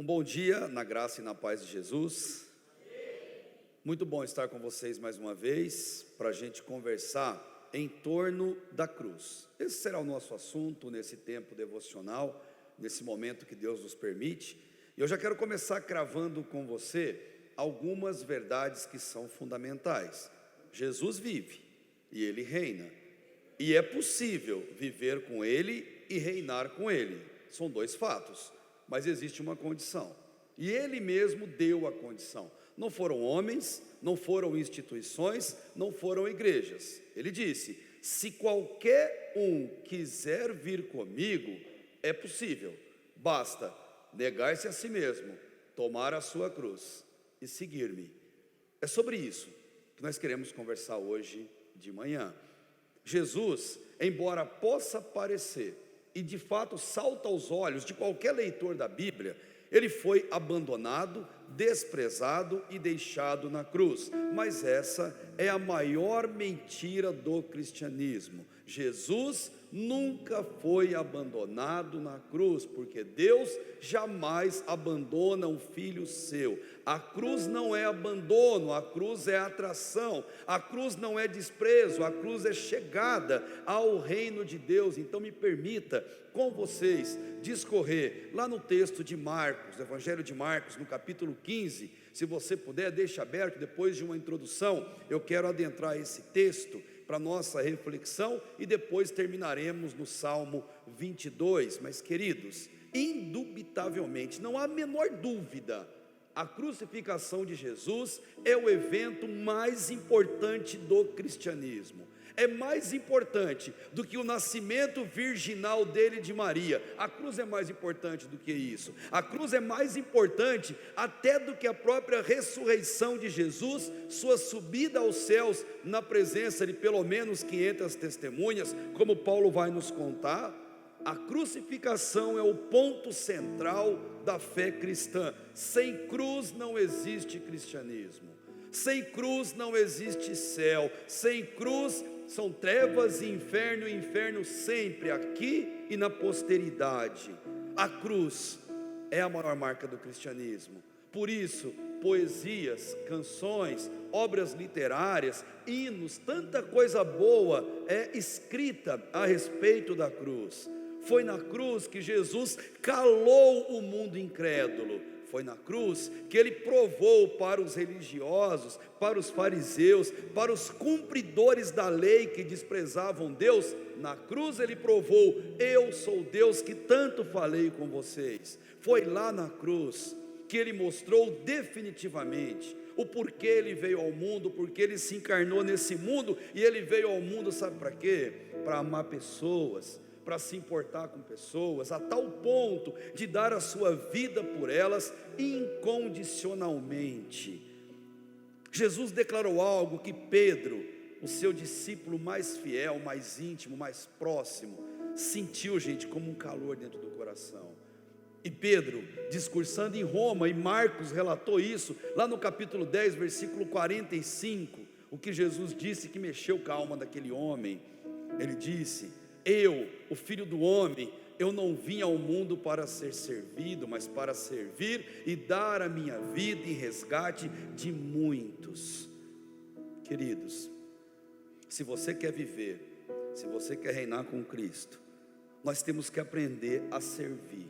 Um bom dia, na graça e na paz de Jesus. Muito bom estar com vocês mais uma vez, para a gente conversar em torno da cruz. Esse será o nosso assunto nesse tempo devocional, nesse momento que Deus nos permite. E eu já quero começar cravando com você algumas verdades que são fundamentais. Jesus vive e Ele reina, e é possível viver com Ele e reinar com Ele. São dois fatos. Mas existe uma condição, e Ele mesmo deu a condição. Não foram homens, não foram instituições, não foram igrejas. Ele disse: se qualquer um quiser vir comigo, é possível, basta negar-se a si mesmo, tomar a sua cruz e seguir-me. É sobre isso que nós queremos conversar hoje de manhã. Jesus, embora possa parecer, e de fato salta aos olhos de qualquer leitor da Bíblia, ele foi abandonado, desprezado e deixado na cruz. Mas essa é a maior mentira do cristianismo. Jesus nunca foi abandonado na cruz, porque Deus jamais abandona um filho seu. A cruz não é abandono, a cruz é atração, a cruz não é desprezo, a cruz é chegada ao reino de Deus. Então me permita com vocês discorrer lá no texto de Marcos, do Evangelho de Marcos, no capítulo 15, se você puder, deixa aberto. Depois de uma introdução, eu quero adentrar esse texto para nossa reflexão, e depois terminaremos no Salmo 22. Mas queridos, indubitavelmente, não há a menor dúvida, a crucificação de Jesus é o evento mais importante do cristianismo. É mais importante do que o nascimento virginal dele de Maria. A cruz é mais importante do que isso. A cruz é mais importante até do que a própria ressurreição de Jesus, sua subida aos céus na presença de pelo menos 500 testemunhas, como Paulo vai nos contar. A crucificação é o ponto central da fé cristã. Sem cruz não existe cristianismo. Sem cruz não existe céu. Sem cruz são trevas e inferno sempre, aqui e na posteridade. A cruz é a maior marca do cristianismo. Por isso, poesias, canções, obras literárias, hinos, tanta coisa boa é escrita a respeito da cruz. Foi na cruz que Jesus calou o mundo incrédulo. Foi na cruz que ele provou para os religiosos, para os fariseus, para os cumpridores da lei que desprezavam Deus. Na cruz ele provou: eu sou Deus que tanto falei com vocês. Foi lá na cruz que ele mostrou definitivamente o porquê ele veio ao mundo, porque ele se encarnou nesse mundo. E ele veio ao mundo, sabe para quê? Para amar pessoas, para se importar com pessoas, a tal ponto de dar a sua vida por elas incondicionalmente. Jesus declarou algo que Pedro, o seu discípulo mais fiel, mais íntimo, mais próximo, sentiu, gente, como um calor dentro do coração. E Pedro, discursando em Roma, e Marcos relatou isso, lá no capítulo 10, versículo 45, o que Jesus disse que mexeu com a alma daquele homem. Ele disse: eu, o Filho do Homem, eu não vim ao mundo para ser servido, mas para servir e dar a minha vida em resgate de muitos. Queridos, se você quer viver, se você quer reinar com Cristo, nós temos que aprender a servir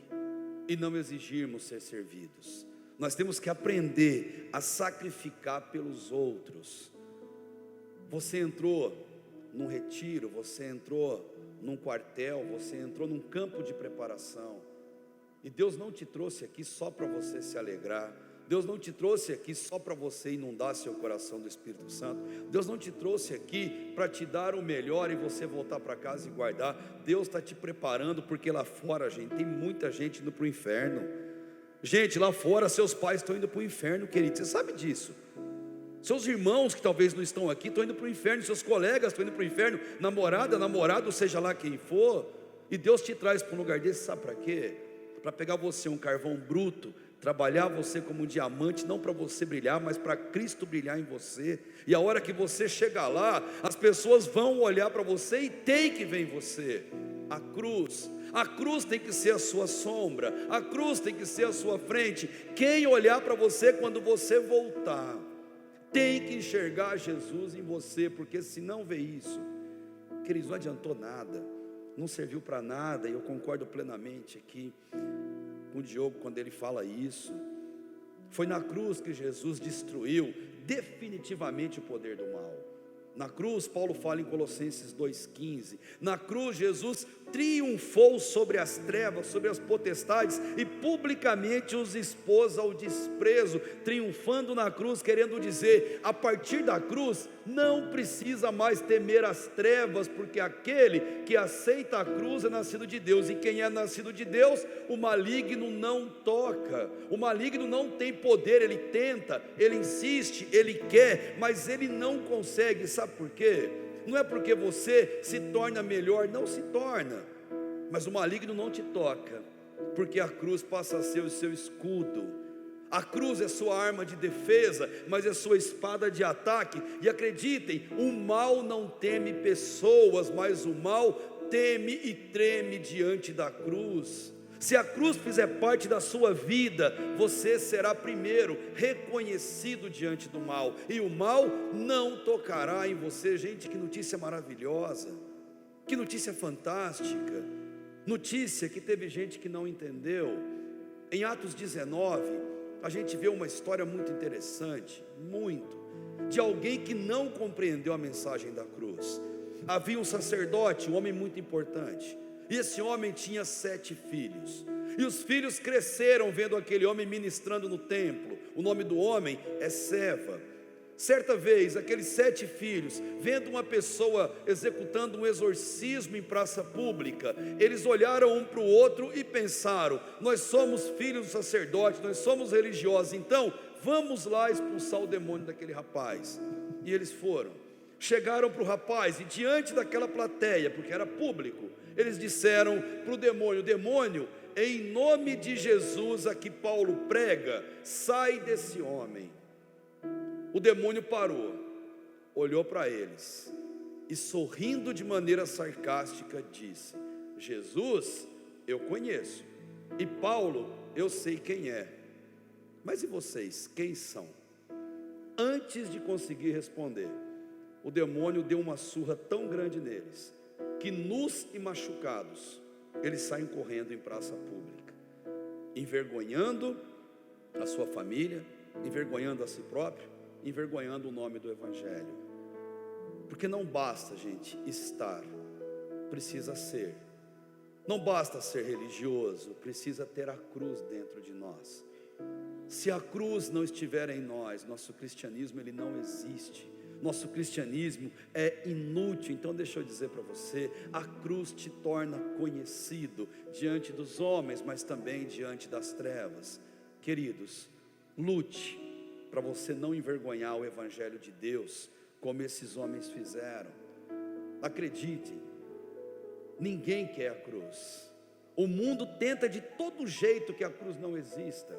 e não exigirmos ser servidos. Nós temos que aprender a sacrificar pelos outros. Você entrou num retiro, você entrou num quartel, você entrou num campo de preparação, e Deus não te trouxe aqui só para você se alegrar. Deus não te trouxe aqui só para você inundar seu coração do Espírito Santo. Deus não te trouxe aqui para te dar o melhor e você voltar para casa e guardar. Deus está te preparando, porque lá fora, gente, tem muita gente indo para o inferno. Gente, lá fora seus pais estão indo para o inferno, querido, você sabe disso. Seus irmãos que talvez não estão aqui estão indo para o inferno, seus colegas estão indo para o inferno, namorada, namorado, seja lá quem for. E Deus te traz para um lugar desse, sabe para quê? Para pegar você, um carvão bruto, trabalhar você como um diamante, não para você brilhar, mas para Cristo brilhar em você. E a hora que você chegar lá, as pessoas vão olhar para você e tem que ver em você a cruz, A cruz tem que ser a sua sombra, a cruz tem que ser a sua frente. Quem olhar para você quando você voltar, tem que enxergar Jesus em você, porque se não vê isso, queridos, não adiantou nada, não serviu para nada. E eu concordo plenamente aqui com o Diogo quando ele fala isso. Foi na cruz que Jesus destruiu definitivamente o poder do mal. Na cruz, Paulo fala em Colossenses 2,15, na cruz Jesus triunfou sobre as trevas, sobre as potestades, e publicamente os expôs ao desprezo, triunfando na cruz, querendo dizer, a partir da cruz, não precisa mais temer as trevas, porque aquele que aceita a cruz é nascido de Deus, e quem é nascido de Deus, o maligno não toca, o maligno não tem poder, ele tenta, ele insiste, ele quer, mas ele não consegue. Sabe por quê? Não é porque você se torna melhor, não se torna, mas o maligno não te toca, porque a cruz passa a ser o seu escudo. A cruz é sua arma de defesa, mas é sua espada de ataque. E acreditem, o mal não teme pessoas, mas o mal teme e treme diante da cruz. Se a cruz fizer parte da sua vida, você será primeiro reconhecido diante do mal, e o mal não tocará em você. Gente, que notícia maravilhosa, que notícia fantástica, notícia que teve gente que não entendeu. Em Atos 19, a gente vê uma história muito interessante, de alguém que não compreendeu a mensagem da cruz. Havia um sacerdote, um homem muito importante, e esse homem tinha 7 filhos, e os filhos cresceram vendo aquele homem ministrando no templo. O nome do homem é Seva. Certa vez, aqueles 7 filhos, vendo uma pessoa executando um exorcismo em praça pública, eles olharam um para o outro e pensaram: nós somos filhos do sacerdote, nós somos religiosos, então vamos lá expulsar o demônio daquele rapaz. E eles foram, chegaram para o rapaz, e diante daquela plateia, porque era público, eles disseram para o demônio: demônio, em nome de Jesus a que Paulo prega, sai desse homem. O demônio parou, olhou para eles e, sorrindo de maneira sarcástica, disse: Jesus eu conheço, e Paulo eu sei quem é, mas e vocês, quem são? Antes de conseguir responder, o demônio deu uma surra tão grande neles, que nus e machucados, eles saem correndo em praça pública, envergonhando a sua família, envergonhando a si próprio, envergonhando o nome do Evangelho. Porque não basta, gente, estar, precisa ser. Não basta ser religioso, precisa ter a cruz dentro de nós. Se a cruz não estiver em nós, nosso cristianismo ele não existe. Nosso cristianismo é inútil. Então deixa eu dizer para você, a cruz te torna conhecido diante dos homens, mas também diante das trevas. Queridos, lute para você não envergonhar o Evangelho de Deus, como esses homens fizeram. Acreditem, ninguém quer a cruz. O mundo tenta de todo jeito que a cruz não exista.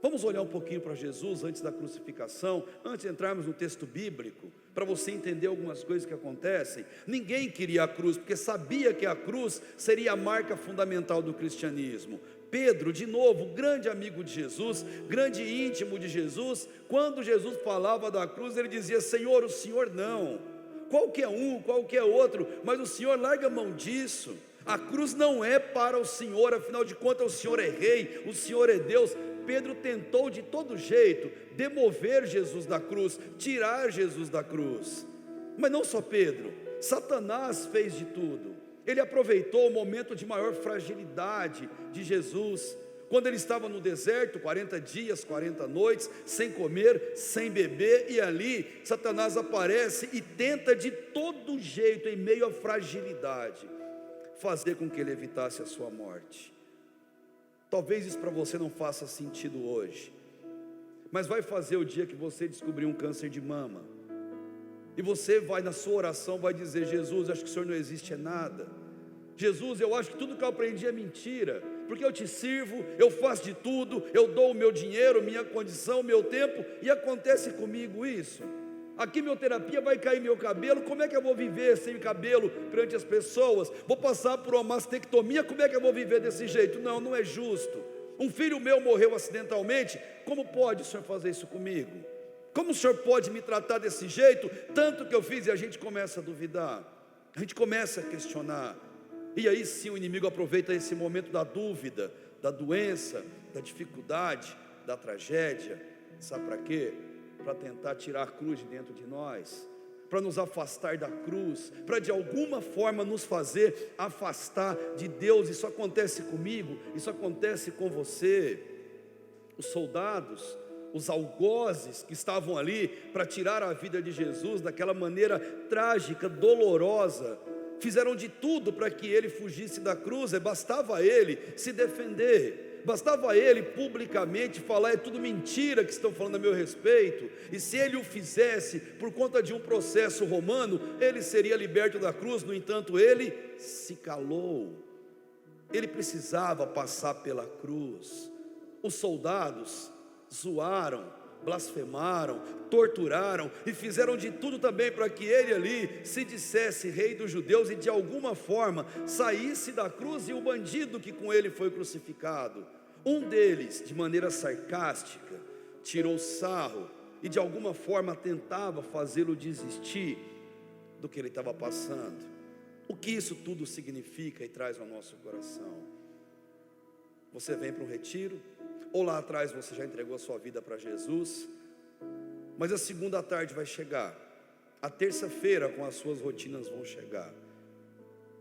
Vamos olhar um pouquinho para Jesus antes da crucificação, antes de entrarmos no texto bíblico, para você entender algumas coisas que acontecem. Ninguém queria a cruz, porque sabia que a cruz seria a marca fundamental do cristianismo. Pedro, de novo, grande amigo de Jesus, grande íntimo de Jesus, quando Jesus falava da cruz, ele dizia: Senhor, o Senhor não, qualquer um, qualquer outro, mas o Senhor larga a mão disso. A cruz não é para o Senhor, afinal de contas o Senhor é rei, o Senhor é Deus. Pedro tentou de todo jeito demover Jesus da cruz, tirar Jesus da cruz. Mas não só Pedro, Satanás fez de tudo. Ele aproveitou o momento de maior fragilidade de Jesus, quando ele estava no deserto, 40 dias, 40 noites, sem comer, sem beber, e ali Satanás aparece e tenta de todo jeito, em meio à fragilidade, fazer com que ele evitasse a sua morte. Talvez isso para você não faça sentido hoje, mas vai fazer o dia que você descobrir um câncer de mama, e você vai na sua oração, vai dizer: Jesus, acho que o Senhor não existe é nada. Jesus, eu acho que tudo que eu aprendi é mentira, porque eu te sirvo, eu faço de tudo, eu dou o meu dinheiro, minha condição, meu tempo, e acontece comigo isso. A quimioterapia vai cair meu cabelo, como é que eu vou viver sem cabelo perante as pessoas? Vou passar por uma mastectomia, como é que eu vou viver desse jeito? Não, não é justo. Um filho meu morreu acidentalmente, como pode o senhor fazer isso comigo? Como o senhor pode me tratar desse jeito? Tanto que eu fiz, e a gente começa a duvidar, a gente começa a questionar, e aí sim o inimigo aproveita esse momento da dúvida, da doença, da dificuldade, da tragédia, sabe para quê? Para tentar tirar a cruz de dentro de nós, para nos afastar da cruz, para de alguma forma nos fazer afastar de Deus. Isso acontece comigo, isso acontece com você. Os soldados, os algozes que estavam ali para tirar a vida de Jesus daquela maneira trágica, dolorosa, fizeram de tudo para que ele fugisse da cruz. Bastava ele se defender, bastava ele publicamente falar: é tudo mentira que estão falando a meu respeito. E se ele o fizesse por conta de um processo romano, ele seria liberto da cruz. No entanto, ele se calou, ele precisava passar pela cruz. Os soldados zoaram, blasfemaram, torturaram e fizeram de tudo também para que ele ali se dissesse rei dos judeus e de alguma forma saísse da cruz. E o bandido que com ele foi crucificado, um deles, de maneira sarcástica, tirou sarro e de alguma forma tentava fazê-lo desistir do que ele estava passando. O que isso tudo significa e traz ao nosso coração? Você vem para um retiro, ou lá atrás você já entregou a sua vida para Jesus, mas a segunda tarde vai chegar, a terça-feira com as suas rotinas vão chegar,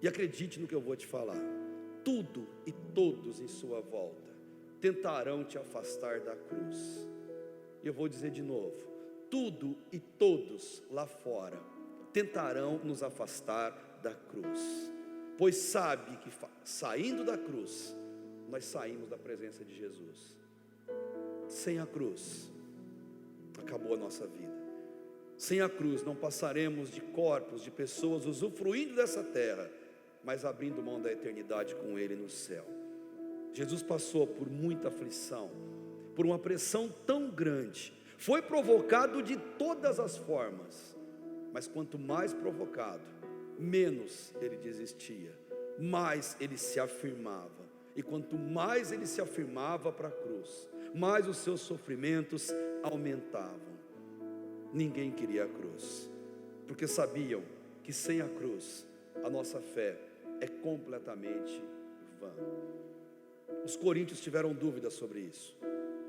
e acredite no que eu vou te falar: tudo e todos em sua volta tentarão te afastar da cruz. E eu vou dizer de novo: tudo e todos lá fora tentarão nos afastar da cruz, pois sabe que saindo da cruz, nós saímos da presença de Jesus. Sem a cruz, acabou a nossa vida. Sem a cruz, não passaremos de corpos, de pessoas usufruindo dessa terra, mas abrindo mão da eternidade com Ele no céu. Jesus passou por muita aflição, por uma pressão tão grande, foi provocado de todas as formas, mas quanto mais provocado, menos ele desistia, mais ele se afirmava. E quanto mais ele se afirmava para a cruz, mais os seus sofrimentos aumentavam. Ninguém queria a cruz, porque sabiam que sem a cruz, a nossa fé é completamente vã. Os coríntios tiveram dúvidas sobre isso.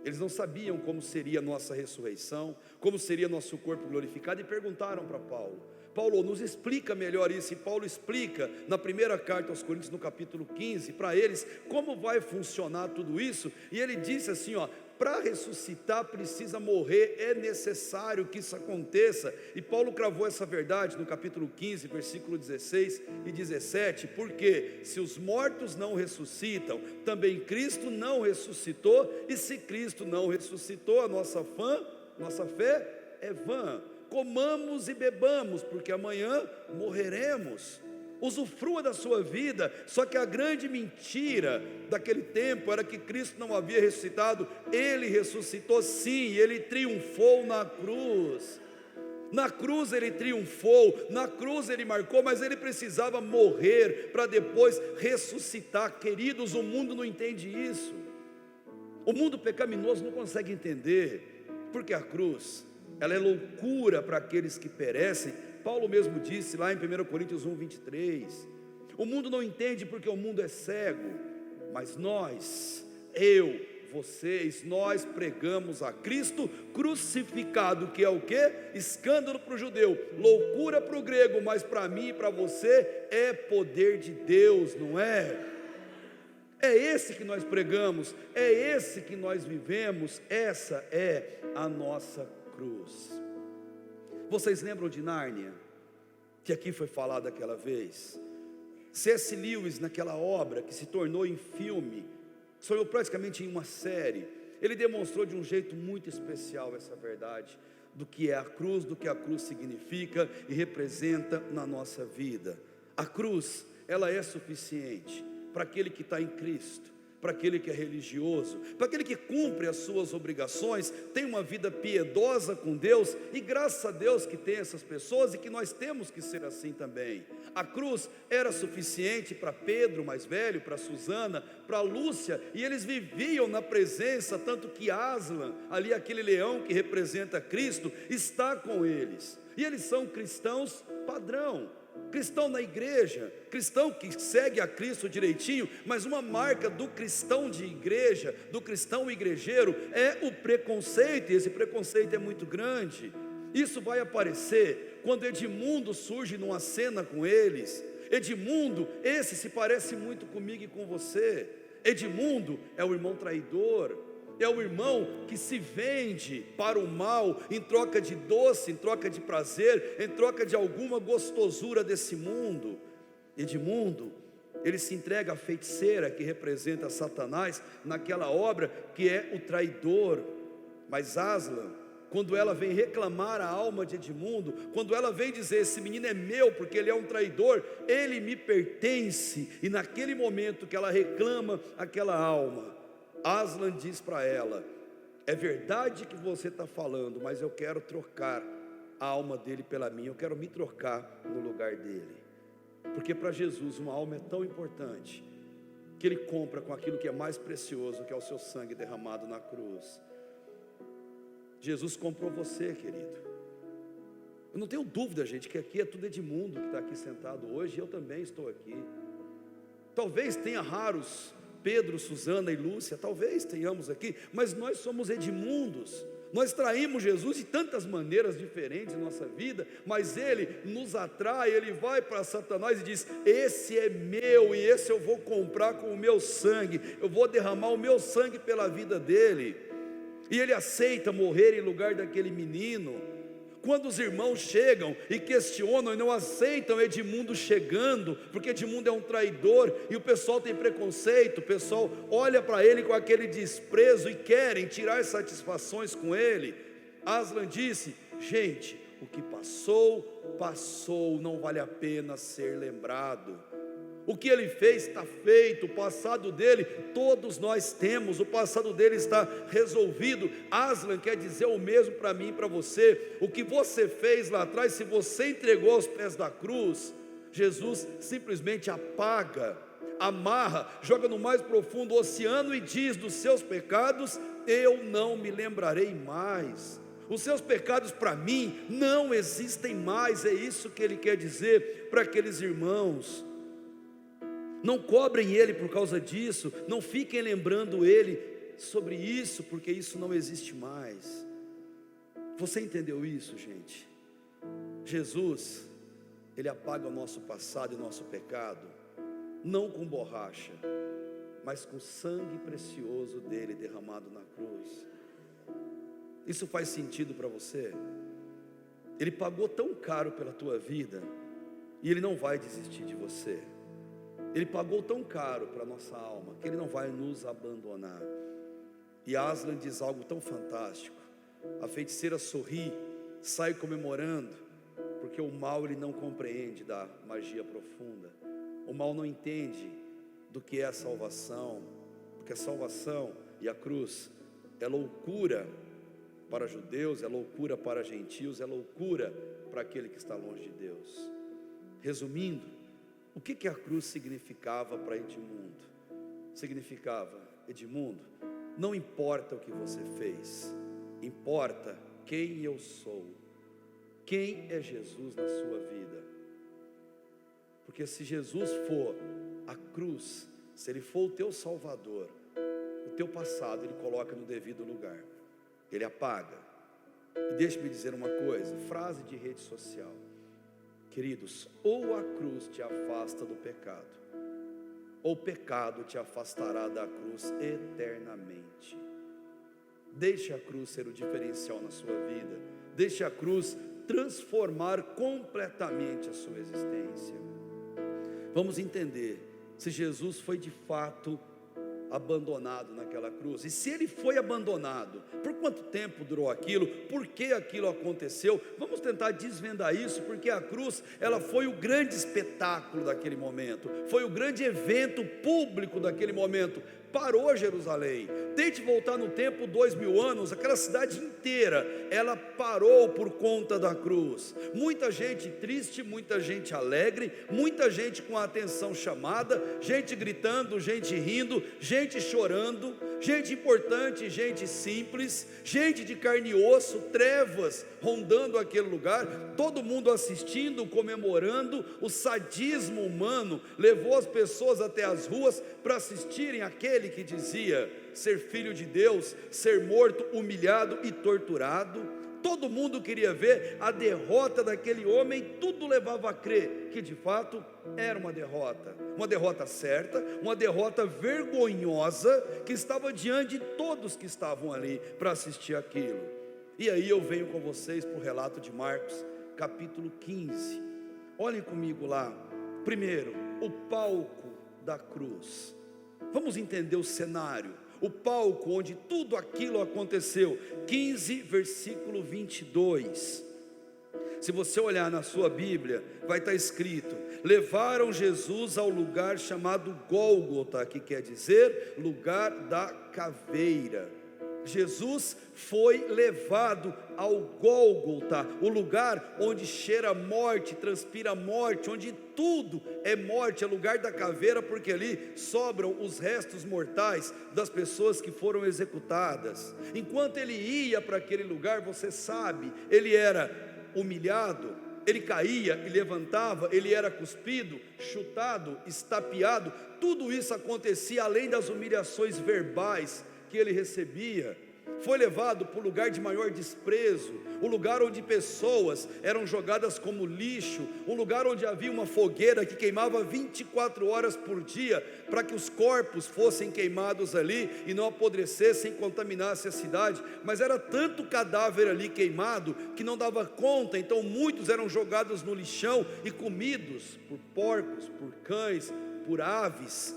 Eles não sabiam como seria a nossa ressurreição, como seria nosso corpo glorificado, e perguntaram para Paulo: Paulo, nos explica melhor isso. E Paulo explica na primeira carta aos Coríntios, no capítulo 15, para eles como vai funcionar tudo isso. E ele disse assim: para ressuscitar precisa morrer, é necessário que isso aconteça. E Paulo cravou essa verdade no capítulo 15, versículo 16 e 17, porque se os mortos não ressuscitam, também Cristo não ressuscitou, e se Cristo não ressuscitou, a nossa fé é vã. Comamos e bebamos, porque amanhã morreremos. Usufrua da sua vida. Só que a grande mentira daquele tempo era que Cristo não havia ressuscitado. Ele ressuscitou sim, ele triunfou na cruz. Na cruz ele triunfou, na cruz ele marcou, mas ele precisava morrer para depois ressuscitar. Queridos, o mundo não entende isso. O mundo pecaminoso não consegue entender, porque a cruz, ela é loucura para aqueles que perecem. Paulo mesmo disse lá em 1 Coríntios 1, 23, o mundo não entende porque o mundo é cego, mas nós, vocês, nós pregamos a Cristo crucificado, que é o quê? Escândalo para o judeu, loucura para o grego, mas para mim e para você é poder de Deus, não é? É esse que nós pregamos, é esse que nós vivemos, essa é a nossa cruz. Vocês lembram de Nárnia, que aqui foi falado aquela vez? C.S. Lewis, naquela obra que se tornou em filme, se tornou praticamente em uma série, ele demonstrou de um jeito muito especial essa verdade do que é a cruz, do que a cruz significa e representa na nossa vida. A cruz, ela é suficiente para aquele que está em Cristo, para aquele que é religioso, para aquele que cumpre as suas obrigações, tem uma vida piedosa com Deus, e graças a Deus que tem essas pessoas, e que nós temos que ser assim também. A cruz era suficiente para Pedro mais velho, para Susana, para Lúcia, e eles viviam na presença, tanto que Aslan, ali aquele leão que representa Cristo, está com eles, e eles são cristãos padrão, cristão na igreja, cristão que segue a Cristo direitinho, mas uma marca do cristão de igreja, do cristão igrejeiro, é o preconceito, e esse preconceito é muito grande. Isso vai aparecer quando Edmundo surge numa cena com eles. Edmundo, esse se parece muito comigo e com você. Edmundo é o irmão traidor, é o irmão que se vende para o mal, em troca de doce, em troca de prazer, em troca de alguma gostosura desse mundo. Edmundo, ele se entrega à feiticeira que representa Satanás, naquela obra que é o traidor. Mas Aslan, quando ela vem reclamar a alma de Edmundo, quando ela vem dizer, esse menino é meu porque ele é um traidor, ele me pertence, e naquele momento que ela reclama aquela alma, Aslan diz para ela, é verdade que você está falando, mas eu quero trocar a alma dele pela minha, eu quero me trocar no lugar dele, porque para Jesus uma alma é tão importante, que ele compra com aquilo que é mais precioso, que é o seu sangue derramado na cruz. Jesus comprou você, querido. Eu não tenho dúvida, gente, que aqui é tudo Edmundo que está aqui sentado hoje, e eu também estou aqui. Talvez tenha raros Pedro, Susana e Lúcia, talvez tenhamos aqui, mas nós somos Edmundos. Nós traímos Jesus de tantas maneiras diferentes em nossa vida, mas Ele nos atrai, Ele vai para Satanás e diz, esse é meu, e esse eu vou comprar com o meu sangue, eu vou derramar o meu sangue pela vida dele, e ele aceita morrer em lugar daquele menino. Quando os irmãos chegam e questionam e não aceitam Edmundo chegando, porque Edmundo é um traidor, e o pessoal tem preconceito, o pessoal olha para ele com aquele desprezo e querem tirar satisfações com ele, Aslan disse, gente, o que passou, passou, não vale a pena ser lembrado. O que ele fez está feito, o passado dele todos nós temos, o passado dele está resolvido. Aslan quer dizer o mesmo para mim e para você. O que você fez lá atrás, se você entregou aos pés da cruz, Jesus simplesmente apaga, amarra, joga no mais profundo oceano e diz, dos seus pecados eu não me lembrarei mais. Os seus pecados para mim não existem mais. É isso que ele quer dizer para aqueles irmãos. Não cobrem ele por causa disso, não fiquem lembrando ele sobre isso, porque isso não existe mais. Você entendeu isso, gente? Jesus, ele apaga o nosso passado e o nosso pecado, não com borracha, mas com o sangue precioso dele derramado na cruz. Isso faz sentido para você? Ele pagou tão caro pela tua vida, e ele não vai desistir de você. Ele pagou tão caro para a nossa alma, que ele não vai nos abandonar. E Aslan diz algo tão fantástico. A feiticeira sorri, sai comemorando, porque o mal ele não compreende da magia profunda. O mal não entende do que é a salvação, porque a salvação e a cruz é loucura para judeus, é loucura para gentios, é loucura para aquele que está longe de Deus. Resumindo, o que a cruz significava para Edmundo? Significava, Edmundo, não importa o que você fez, importa quem eu sou, quem é Jesus na sua vida. Porque se Jesus for a cruz, se ele for o teu Salvador, o teu passado ele coloca no devido lugar, ele apaga. E deixe-me dizer uma coisa, frase de rede social, queridos, ou a cruz te afasta do pecado, ou o pecado te afastará da cruz eternamente. Deixe a cruz ser o diferencial na sua vida, deixe a cruz transformar completamente a sua existência. Vamos entender, se Jesus foi de fato abandonado naquela cruz, e se ele foi abandonado, por quanto tempo durou aquilo, por que aquilo aconteceu? Vamos tentar desvendar isso, porque a cruz, ela foi o grande espetáculo daquele momento, foi o grande evento público daquele momento. parou Jerusalém. Tente voltar no tempo 2000 anos, aquela cidade inteira, ela parou por conta da cruz. Muita gente triste, muita gente alegre, muita gente com a atenção chamada, gente gritando, gente rindo, gente chorando, gente importante, gente simples, gente de carne e osso, trevas rondando aquele lugar, todo mundo assistindo, comemorando. O sadismo humano levou as pessoas até as ruas para assistirem aquele que dizia ser filho de Deus, ser morto, humilhado e torturado. Todo mundo queria ver a derrota daquele homem, tudo levava a crer que de fato era uma derrota certa, uma derrota vergonhosa, que estava diante de todos que estavam ali para assistir aquilo. E aí eu venho com vocês para o relato de Marcos, capítulo 15, olhem comigo lá. Primeiro, o palco da cruz. Vamos entender o cenário, o palco onde tudo aquilo aconteceu. 15, versículo 22. Se você olhar na sua Bíblia, vai estar escrito: levaram Jesus ao lugar chamado Gólgota, que quer dizer lugar da caveira. Jesus foi levado ao Gólgota, o lugar onde cheira morte, transpira morte, onde tudo é morte, é lugar da caveira, porque ali sobram os restos mortais das pessoas que foram executadas. Enquanto ele ia para aquele lugar, você sabe, ele era humilhado, ele caía e levantava, ele era cuspido, chutado, estapeado. Tudo isso acontecia além das humilhações verbais que ele recebia. Foi levado para o lugar de maior desprezo, o lugar onde pessoas eram jogadas como lixo, um lugar onde havia uma fogueira que queimava 24 horas por dia, para que os corpos fossem queimados ali e não apodrecessem, contaminassem a cidade. Mas era tanto cadáver ali queimado que não dava conta, então muitos eram jogados no lixão e comidos por porcos, por cães, por aves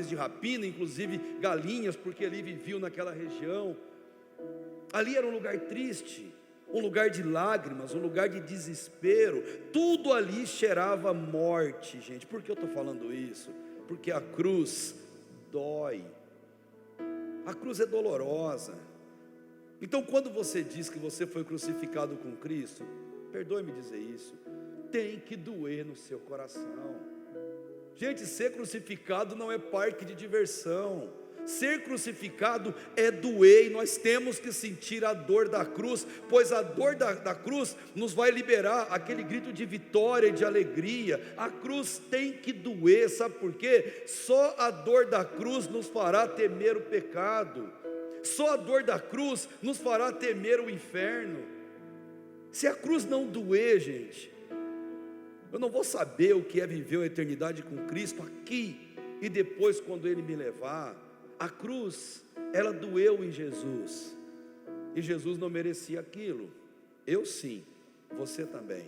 de rapina, inclusive galinhas, porque ali viviam naquela região. Ali era um lugar triste, um lugar de lágrimas, um lugar de desespero. Tudo ali cheirava morte, gente. Por que eu estou falando isso? Porque a cruz dói, a cruz é dolorosa. Então, quando você diz que você foi crucificado com Cristo, perdoe-me dizer isso, tem que doer no seu coração. Gente, ser crucificado não é parque de diversão. Ser crucificado é doer, e nós temos que sentir a dor da cruz, pois a dor da cruz nos vai liberar aquele grito de vitória e de alegria. A cruz tem que doer, sabe por quê? Só a dor da cruz nos fará temer o pecado, só a dor da cruz nos fará temer o inferno. Se a cruz não doer, gente, eu não vou saber o que é viver a eternidade com Cristo aqui e depois quando Ele me levar. A cruz, ela doeu em Jesus, e Jesus não merecia aquilo. Eu sim, você também.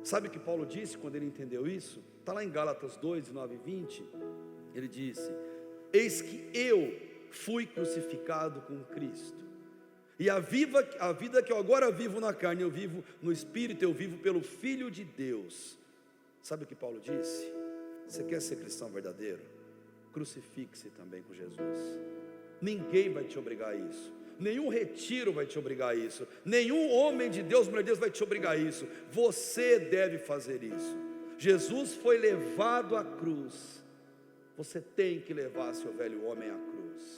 Sabe o que Paulo disse quando ele entendeu isso? Está lá em Gálatas 2, 9 e 20. Ele disse: eis que eu fui crucificado com Cristo, e a vida que eu agora vivo na carne, eu vivo no Espírito, eu vivo pelo Filho de Deus. Sabe o que Paulo disse? Você quer ser cristão verdadeiro? Crucifique-se também com Jesus. Ninguém vai te obrigar a isso, nenhum retiro vai te obrigar a isso, nenhum homem de Deus, mulher de Deus vai te obrigar a isso. Você deve fazer isso. Jesus foi levado à cruz, você tem que levar seu velho homem à cruz,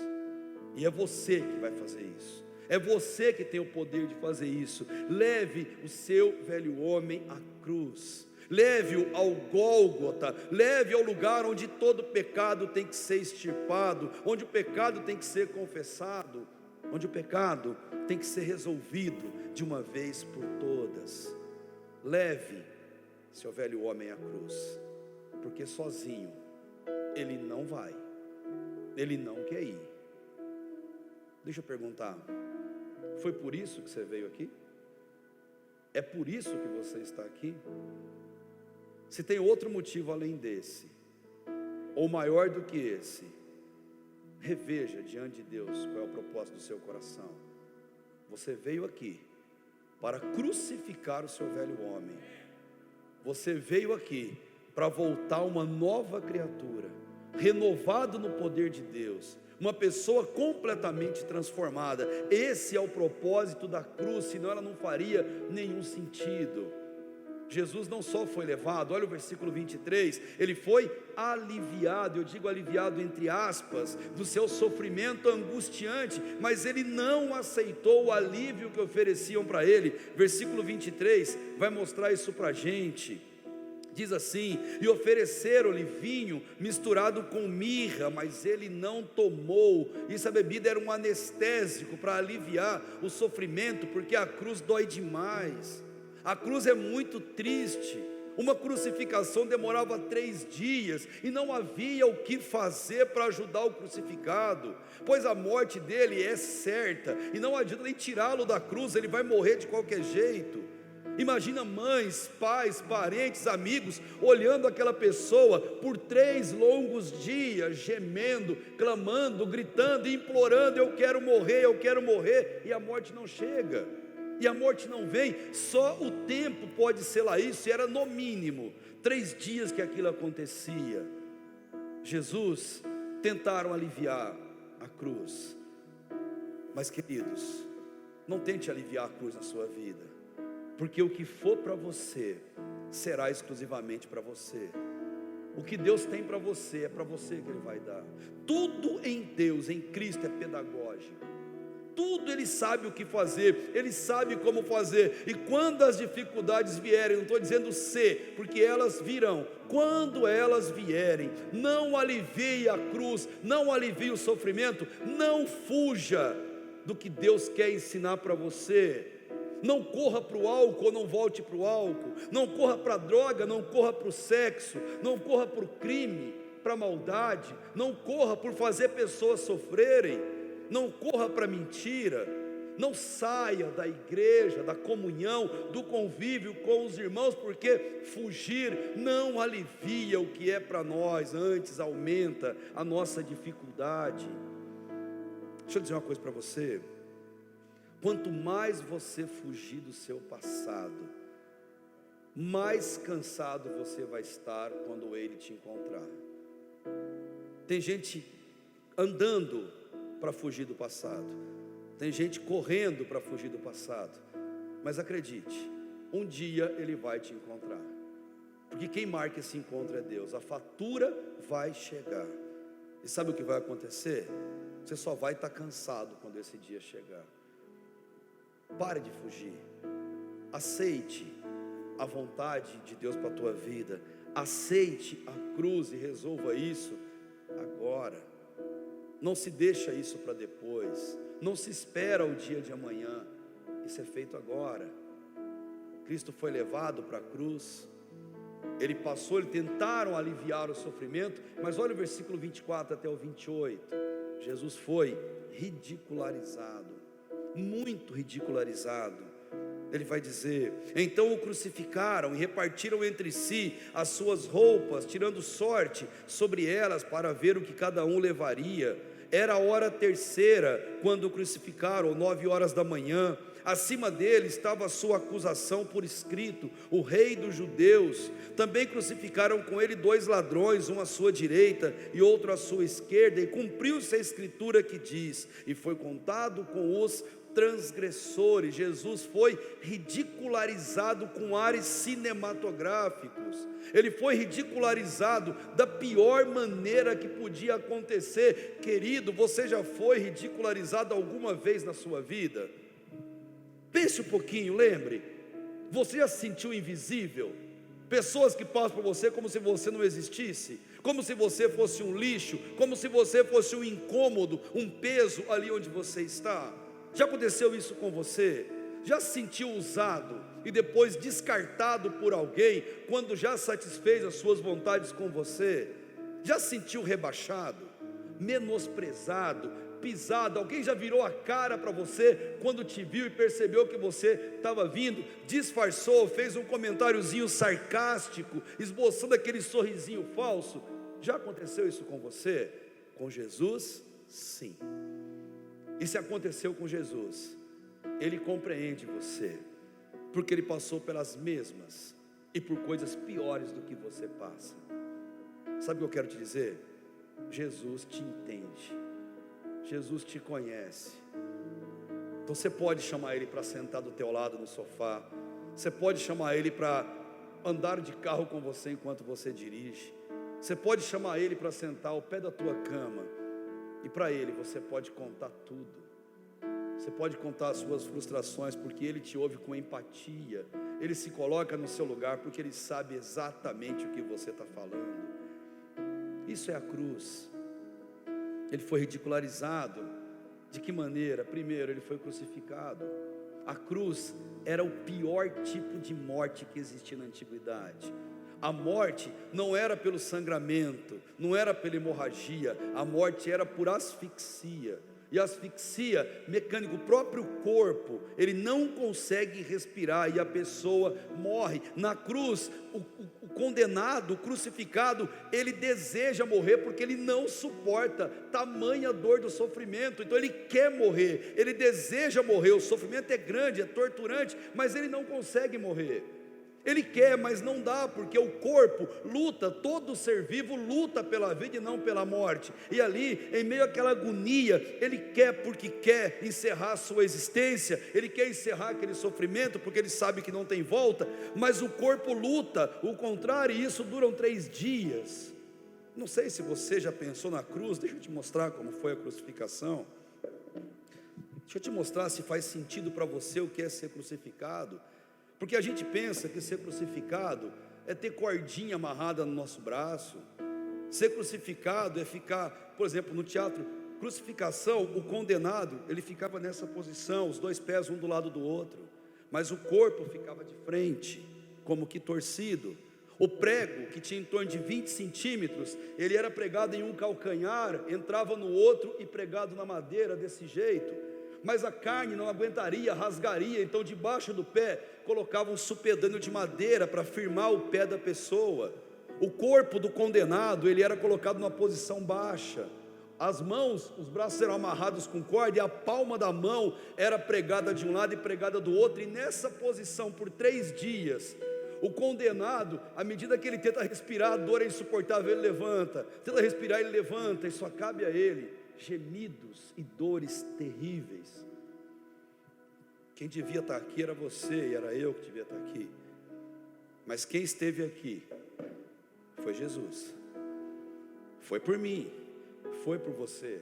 e é você que vai fazer isso. É você que tem o poder de fazer isso. Leve o seu velho homem à cruz, leve-o ao Gólgota, leve ao lugar onde todo pecado tem que ser extirpado, onde o pecado tem que ser confessado, onde o pecado tem que ser resolvido de uma vez por todas. Leve seu velho homem à cruz, porque sozinho ele não vai, ele não quer ir. Deixa eu perguntar, foi por isso que você veio aqui? É por isso que você está aqui? Se tem outro motivo além desse, ou maior do que esse, reveja diante de Deus qual é o propósito do seu coração. Você veio aqui para crucificar o seu velho homem. Você veio aqui para voltar uma nova criatura, renovado no poder de Deus, uma pessoa completamente transformada. Esse é o propósito da cruz, senão ela não faria nenhum sentido. Jesus não só foi levado, olha o versículo 23, ele foi aliviado, eu digo aliviado entre aspas, do seu sofrimento angustiante, mas ele não aceitou o alívio que ofereciam para ele. Versículo 23 vai mostrar isso para a gente. Diz assim: e ofereceram-lhe vinho misturado com mirra, mas ele não tomou. Isso, a bebida era um anestésico para aliviar o sofrimento, porque a cruz dói demais. A cruz é muito triste. Uma crucificação demorava 3 dias, e não havia o que fazer para ajudar o crucificado, pois a morte dele é certa, e não adianta nem tirá-lo da cruz, ele vai morrer de qualquer jeito. Imagina mães, pais, parentes, amigos, olhando aquela pessoa por 3 longos dias, gemendo, clamando, gritando, implorando: eu quero morrer, e a morte não chega. E a morte não vem, só o tempo pode selar isso, e era no mínimo 3 dias que aquilo acontecia. Jesus tentaram aliviar a cruz, mas queridos, não tente aliviar a cruz na sua vida, porque o que for para você, será exclusivamente para você. O que Deus tem para você, é para você que Ele vai dar. Tudo em Deus, em Cristo, é pedagógico. Tudo Ele sabe o que fazer, Ele sabe como fazer. E quando as dificuldades vierem, não estou dizendo se, porque elas virão. Quando elas vierem, não alivie a cruz, não alivie o sofrimento, não fuja do que Deus quer ensinar para você. Não corra para o álcool, ou não volte para o álcool. Não corra para a droga, não corra para o sexo. Não corra para o crime, para a maldade. Não corra por fazer pessoas sofrerem. Não corra para a mentira. Não saia da igreja, da comunhão, do convívio com os irmãos, porque fugir não alivia o que é para nós, antes aumenta a nossa dificuldade. Deixa eu dizer uma coisa para você: quanto mais você fugir do seu passado, mais cansado você vai estar quando ele te encontrar. Tem gente andando para fugir do passado, tem gente correndo para fugir do passado, mas acredite, um dia ele vai te encontrar, porque quem marca esse encontro é Deus. A fatura vai chegar, e sabe o que vai acontecer? Você só vai estar cansado quando esse dia chegar. Pare de fugir, aceite a vontade de Deus para a tua vida, aceite a cruz e resolva isso agora. Não se deixa isso para depois, não se espera o dia de amanhã, isso é feito agora. Cristo foi levado para a cruz, Ele passou, Ele tentaram aliviar o sofrimento, mas olha o versículo 24 até o 28, Jesus foi ridicularizado, muito ridicularizado. Ele vai dizer: então o crucificaram e repartiram entre si as suas roupas, tirando sorte sobre elas para ver o que cada um levaria. Era a hora terceira quando o crucificaram, 9 horas da manhã. Acima dele estava a sua acusação por escrito: o rei dos judeus. Também crucificaram com ele 2 ladrões, um à sua direita e outro à sua esquerda, e cumpriu-se a escritura que diz: e foi contado com os transgressores. Jesus foi ridicularizado com ares cinematográficos. Ele foi ridicularizado da pior maneira que podia acontecer. Querido, você já foi ridicularizado alguma vez na sua vida? Pense um pouquinho, lembre. Você já se sentiu invisível? Pessoas que passam por você como se você não existisse, como se você fosse um lixo, como se você fosse um incômodo, um peso ali onde você está. Já aconteceu isso com você? Já se sentiu usado e depois descartado por alguém, quando já satisfez as suas vontades com você? Já se sentiu rebaixado, menosprezado, pisado? Alguém já virou a cara para você quando te viu e percebeu que você estava vindo, disfarçou, fez um comentáriozinho sarcástico, esboçando aquele sorrisinho falso? Já aconteceu isso com você? Com Jesus, sim. E se aconteceu com Jesus, Ele compreende você, porque Ele passou pelas mesmas e por coisas piores do que você passa. Sabe o que eu quero te dizer? Jesus te entende, Jesus te conhece. Então você pode chamar Ele para sentar do teu lado no sofá, você pode chamar Ele para andar de carro com você enquanto você dirige, você pode chamar Ele para sentar ao pé da tua cama, e para Ele você pode contar tudo. Você pode contar as suas frustrações, porque Ele te ouve com empatia. Ele se coloca no seu lugar, porque Ele sabe exatamente o que você está falando. Isso é a cruz. Ele foi ridicularizado. De que maneira? Primeiro, Ele foi crucificado. A cruz era o pior tipo de morte que existia na antiguidade. A morte não era pelo sangramento, não era pela hemorragia, a morte era por asfixia. E a asfixia mecânica, o próprio corpo, ele não consegue respirar e a pessoa morre. Na cruz, o condenado, o crucificado, ele deseja morrer porque ele não suporta tamanha dor do sofrimento. Então ele quer morrer, ele deseja morrer. O sofrimento é grande, é torturante, mas ele não consegue morrer. Ele quer, mas não dá, porque o corpo luta, todo ser vivo luta pela vida e não pela morte. E ali, em meio àquela agonia, ele quer porque quer encerrar a sua existência, ele quer encerrar aquele sofrimento, porque ele sabe que não tem volta, mas o corpo luta, o contrário, e isso duram 3 dias. Não sei se você já pensou na cruz, deixa eu te mostrar como foi a crucificação. Deixa eu te mostrar se faz sentido para você o que é ser crucificado. Porque a gente pensa que ser crucificado é ter cordinha amarrada no nosso braço. Ser crucificado é ficar, por exemplo, no teatro, crucificação, o condenado, ele ficava nessa posição, os 2 pés um do lado do outro, mas o corpo ficava de frente, como que torcido. O prego, que tinha em torno de 20 centímetros, ele era pregado em um calcanhar, entrava no outro e pregado na madeira desse jeito. Mas a carne não aguentaria, rasgaria, então debaixo do pé colocavam um supedâneo de madeira para firmar o pé da pessoa. O corpo do condenado, ele era colocado numa posição baixa. As mãos, os braços eram amarrados com corda e a palma da mão era pregada de um lado e pregada do outro. E nessa posição por 3 dias, o condenado, à medida que ele tenta respirar, a dor é insuportável, ele levanta. Tenta respirar, ele levanta, e só cabe a ele gemidos e dores terríveis. Quem devia estar aqui era você e era eu que devia estar aqui, mas quem esteve aqui foi Jesus, foi por mim, foi por você.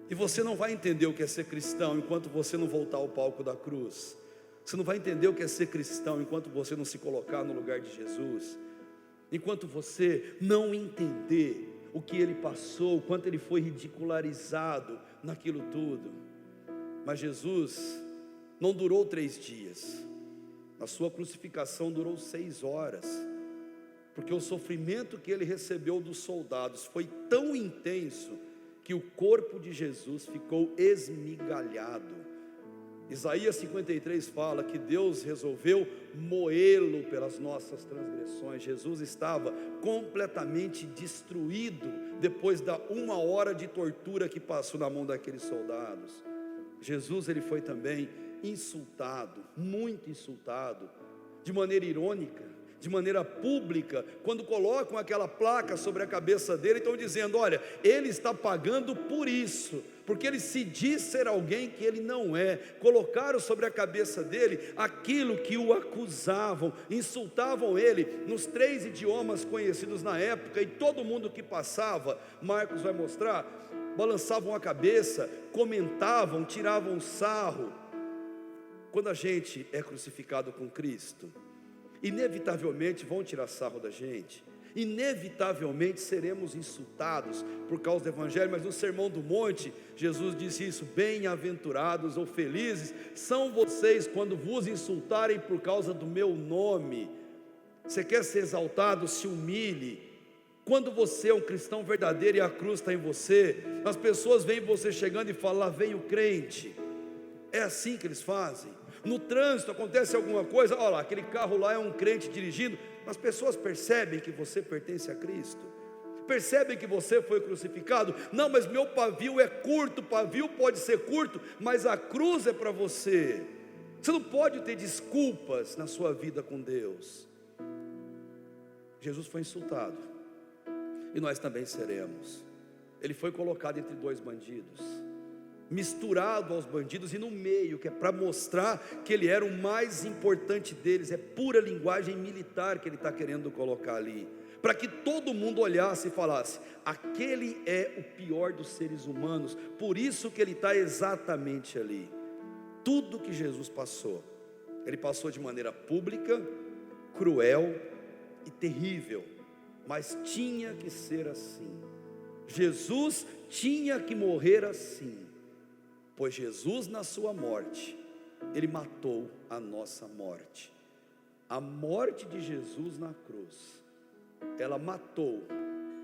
E você não vai entender o que é ser cristão enquanto você não voltar ao palco da cruz. Você não vai entender o que é ser cristão enquanto você não se colocar no lugar de Jesus, enquanto você não entender o que ele passou, o quanto ele foi ridicularizado naquilo tudo. Mas Jesus não durou 3 dias, a sua crucificação durou 6 horas, porque o sofrimento que ele recebeu dos soldados foi tão intenso, que o corpo de Jesus ficou esmigalhado. Isaías 53 fala que Deus resolveu moê-lo pelas nossas transgressões. Jesus estava completamente destruído depois da 1 hora de tortura que passou na mão daqueles soldados. Jesus, ele foi também insultado, muito insultado, de maneira irônica, de maneira pública. Quando colocam aquela placa sobre a cabeça dele, estão dizendo: olha, ele está pagando por isso, porque ele se diz ser alguém que ele não é. Colocaram sobre a cabeça dele aquilo que o acusavam, insultavam ele nos 3 idiomas conhecidos na época, e todo mundo que passava, Marcos vai mostrar, balançavam a cabeça, comentavam, tiravam sarro. Quando a gente é crucificado com Cristo, inevitavelmente vão tirar sarro da gente, inevitavelmente seremos insultados por causa do Evangelho. Mas no Sermão do Monte, Jesus disse isso: bem-aventurados ou felizes são vocês quando vos insultarem por causa do meu nome. Você quer ser exaltado? Se humilhe. Quando você é um cristão verdadeiro e a cruz está em você, as pessoas veem você chegando e falam: lá vem o crente. É assim que eles fazem. No trânsito acontece alguma coisa, olha lá, aquele carro lá é um crente dirigindo. As pessoas percebem que você pertence a Cristo, percebem que você foi crucificado. Não, mas meu pavio é curto. Pavio pode ser curto, mas a cruz é para você. Você não pode ter desculpas na sua vida com Deus. Jesus foi insultado, e nós também seremos. Ele foi colocado entre dois bandidos, misturado aos bandidos e no meio, que é para mostrar que ele era o mais importante deles. É pura linguagem militar que ele está querendo colocar ali, para que todo mundo olhasse e falasse: aquele é o pior dos seres humanos. Por isso que ele está exatamente ali. Tudo que Jesus passou, ele passou de maneira pública, cruel e terrível, mas tinha que ser assim. Jesus tinha que morrer assim, pois Jesus, na sua morte, ele matou a nossa morte. A morte de Jesus na cruz, ela matou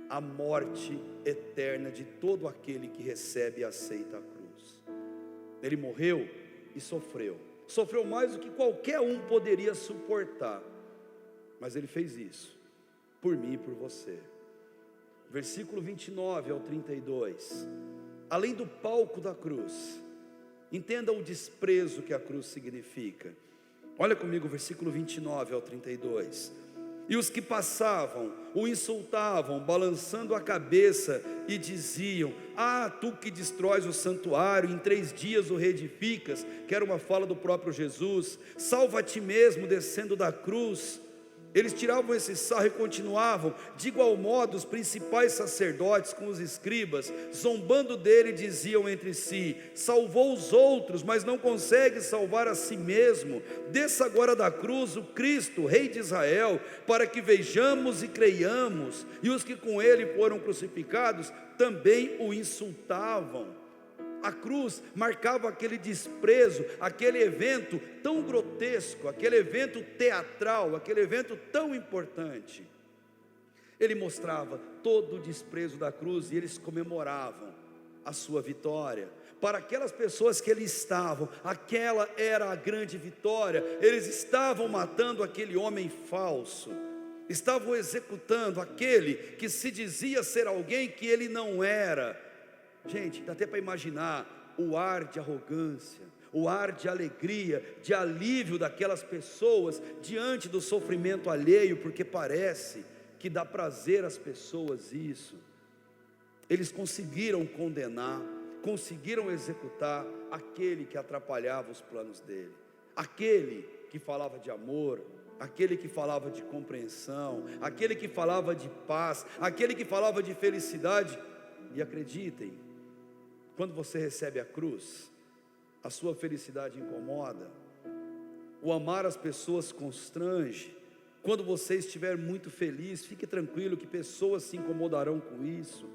a morte eterna de todo aquele que recebe e aceita a cruz. Ele morreu e sofreu mais do que qualquer um poderia suportar, mas ele fez isso por mim e por você. Versículo 29 ao 32, além do palco da cruz, entenda o desprezo que a cruz significa. Olha comigo, versículo 29 ao 32. E os que passavam o insultavam, balançando a cabeça, e diziam: ah, tu que destróis o santuário, em 3 dias o reedificas. Que era uma fala do próprio Jesus. Salva a ti mesmo, descendo da cruz. Eles tiravam esse sarro e continuavam. De igual modo, os principais sacerdotes com os escribas, zombando dele, diziam entre si: salvou os outros, mas não consegue salvar a si mesmo. Desça agora da cruz o Cristo, Rei de Israel, para que vejamos e creiamos. E os que com ele foram crucificados também o insultavam. A cruz marcava aquele desprezo, aquele evento tão grotesco, aquele evento teatral, aquele evento tão importante. Ele mostrava todo o desprezo da cruz, e eles comemoravam a sua vitória. Para aquelas pessoas que ali estavam, aquela era a grande vitória. Eles estavam matando aquele homem falso, estavam executando aquele que se dizia ser alguém que ele não era. Gente, dá até para imaginar o ar de arrogância, o ar de alegria, de alívio daquelas pessoas diante do sofrimento alheio, porque parece que dá prazer às pessoas isso. Eles conseguiram condenar, conseguiram executar aquele que atrapalhava os planos dele, aquele que falava de amor, aquele que falava de compreensão, aquele que falava de paz, aquele que falava de felicidade. E acreditem, quando você recebe a cruz, a sua felicidade incomoda, o amar as pessoas constrange. Quando você estiver muito feliz, fique tranquilo que pessoas se incomodarão com isso.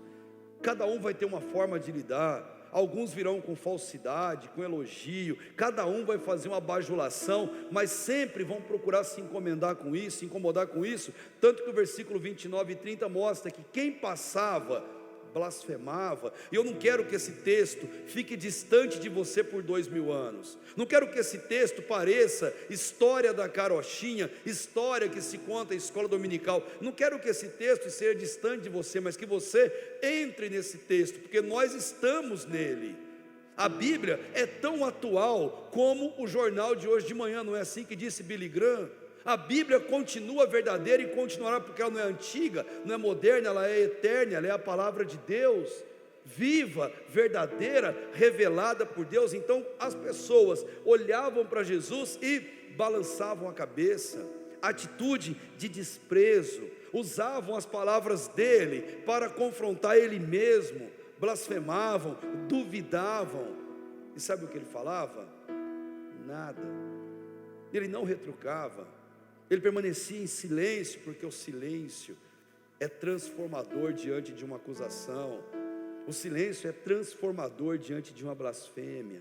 Cada um vai ter uma forma de lidar. Alguns virão com falsidade, com elogio, cada um vai fazer uma bajulação, mas sempre vão procurar se incomodar com isso, se incomodar com isso. Tanto que o versículo 29 e 30 mostra que quem passava blasfemava. E eu não quero que esse texto fique distante de você por 2000 anos. Não quero que esse texto pareça história da carochinha, história que se conta em escola dominical. Não quero que esse texto seja distante de você, mas que você entre nesse texto, porque nós estamos nele. A Bíblia é tão atual como o jornal de hoje de manhã, não é assim que disse Billy Graham? A Bíblia continua verdadeira e continuará, porque ela não é antiga, não é moderna, ela é eterna, ela é a palavra de Deus, viva, verdadeira, revelada por Deus. Então as pessoas olhavam para Jesus e balançavam a cabeça, atitude de desprezo, usavam as palavras dele para confrontar ele mesmo, blasfemavam, duvidavam. E sabe o que ele falava? Nada. Ele não retrucava. Ele permanecia em silêncio, porque o silêncio é transformador diante de uma acusação. O silêncio é transformador diante de uma blasfêmia.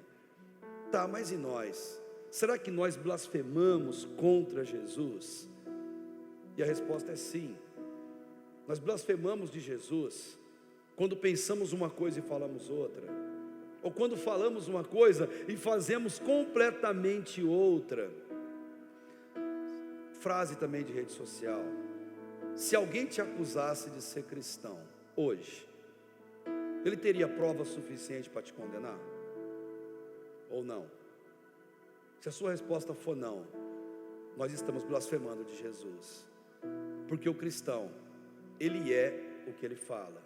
Tá, mas e nós? Será que nós blasfemamos contra Jesus? E a resposta é sim. Nós blasfemamos de Jesus quando pensamos uma coisa e falamos outra, ou quando falamos uma coisa e fazemos completamente outra. Frase também de rede social: se alguém te acusasse de ser cristão hoje, ele teria prova suficiente para te condenar? Ou não? Se a sua resposta for não, nós estamos blasfemando de Jesus, porque o cristão, ele é o o que ele fala.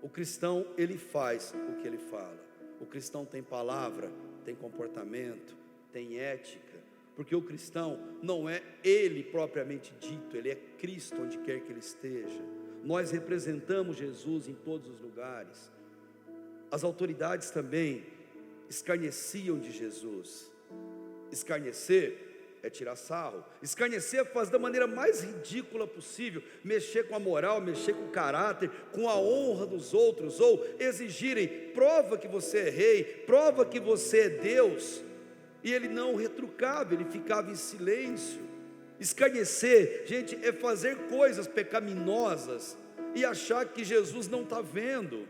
O cristão, ele faz o que ele fala. O cristão tem palavra, tem comportamento, tem ética, porque o cristão não é ele propriamente dito, ele é Cristo onde quer que ele esteja. Nós representamos Jesus em todos os lugares. As autoridades também escarneciam de Jesus. Escarnecer é tirar sarro. Escarnecer é fazer da maneira mais ridícula possível, mexer com a moral, mexer com o caráter, com a honra dos outros, ou exigirem, prova que você é rei, prova que você é Deus, e ele não retrucava, ele ficava em silêncio. Escarnecer, gente, é fazer coisas pecaminosas e achar que Jesus não está vendo.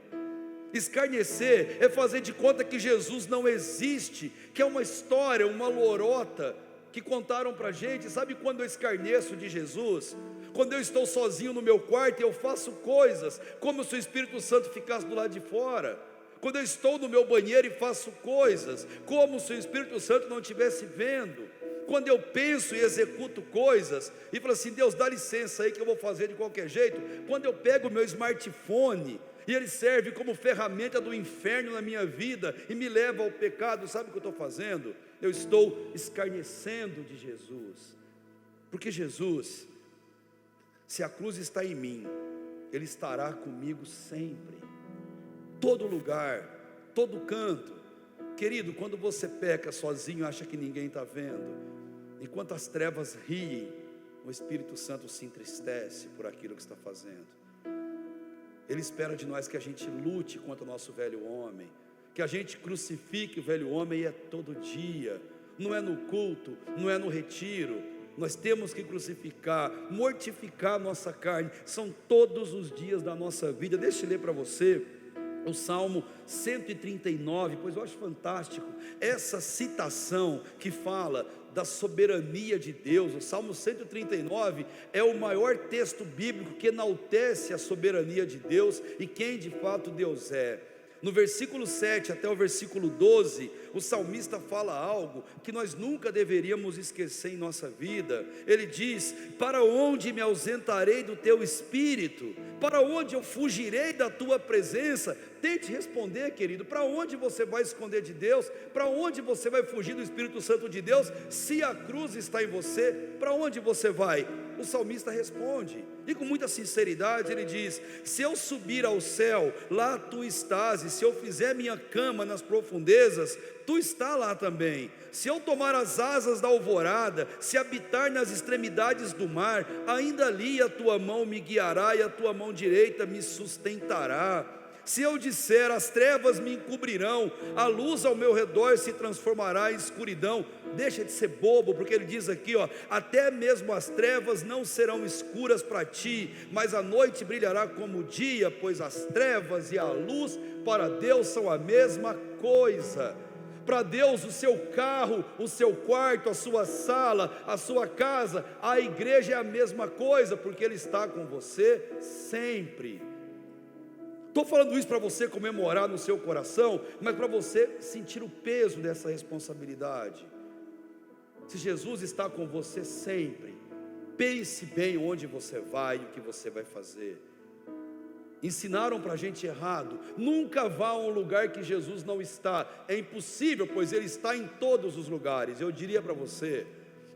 Escarnecer é fazer de conta que Jesus não existe, que é uma história, uma lorota que contaram para a gente. Sabe quando eu escarneço de Jesus? Quando eu estou sozinho no meu quarto e eu faço coisas como se o Espírito Santo ficasse do lado de fora. Quando eu estou no meu banheiro e faço coisas como se o Espírito Santo não estivesse vendo. Quando eu penso e executo coisas e falo assim, Deus, dá licença aí que eu vou fazer de qualquer jeito. Quando eu pego o meu smartphone e ele serve como ferramenta do inferno na minha vida e me leva ao pecado, sabe o que eu estou fazendo? Eu estou escarnecendo de Jesus. Porque Jesus, se a cruz está em mim, ele estará comigo sempre, todo lugar, todo canto. Querido, quando você peca sozinho, acha que ninguém está vendo, enquanto as trevas riem, o Espírito Santo se entristece por aquilo que está fazendo. Ele espera de nós que a gente lute contra o nosso velho homem, que a gente crucifique o velho homem, e é todo dia, não é no culto, não é no retiro. Nós temos que crucificar, mortificar a nossa carne, são todos os dias da nossa vida. Deixa eu ler para você o Salmo 139, pois eu acho fantástico essa citação que fala da soberania de Deus. O Salmo 139 é o maior texto bíblico que enaltece a soberania de Deus e quem de fato Deus é. No versículo 7 até o versículo 12, o salmista fala algo que nós nunca deveríamos esquecer em nossa vida. Ele diz: para onde me ausentarei do teu espírito? Para onde eu fugirei da tua presença? Tente responder, querido, para onde você vai esconder de Deus? Para onde você vai fugir do Espírito Santo de Deus? Se a cruz está em você, para onde você vai? O salmista responde, e com muita sinceridade ele diz: se eu subir ao céu, lá tu estás, e se eu fizer minha cama nas profundezas, tu está lá também. Se eu tomar as asas da alvorada, se habitar nas extremidades do mar, ainda ali a tua mão me guiará e a tua mão direita me sustentará. Se eu disser, as trevas me encobrirão, a luz ao meu redor se transformará em escuridão. Deixa de ser bobo, porque ele diz aqui, até mesmo as trevas não serão escuras para ti, mas a noite brilhará como o dia, pois as trevas e a luz para Deus são a mesma coisa. Para Deus, o seu carro, o seu quarto, a sua sala, a sua casa, a igreja é a mesma coisa, porque Ele está com você sempre. Estou falando isso para você comemorar no seu coração, mas para você sentir o peso dessa responsabilidade. Se Jesus está com você sempre, pense bem onde você vai e o que você vai fazer. Ensinaram para a gente errado: nunca vá a um lugar que Jesus não está. É impossível, pois Ele está em todos os lugares. Eu diria para você: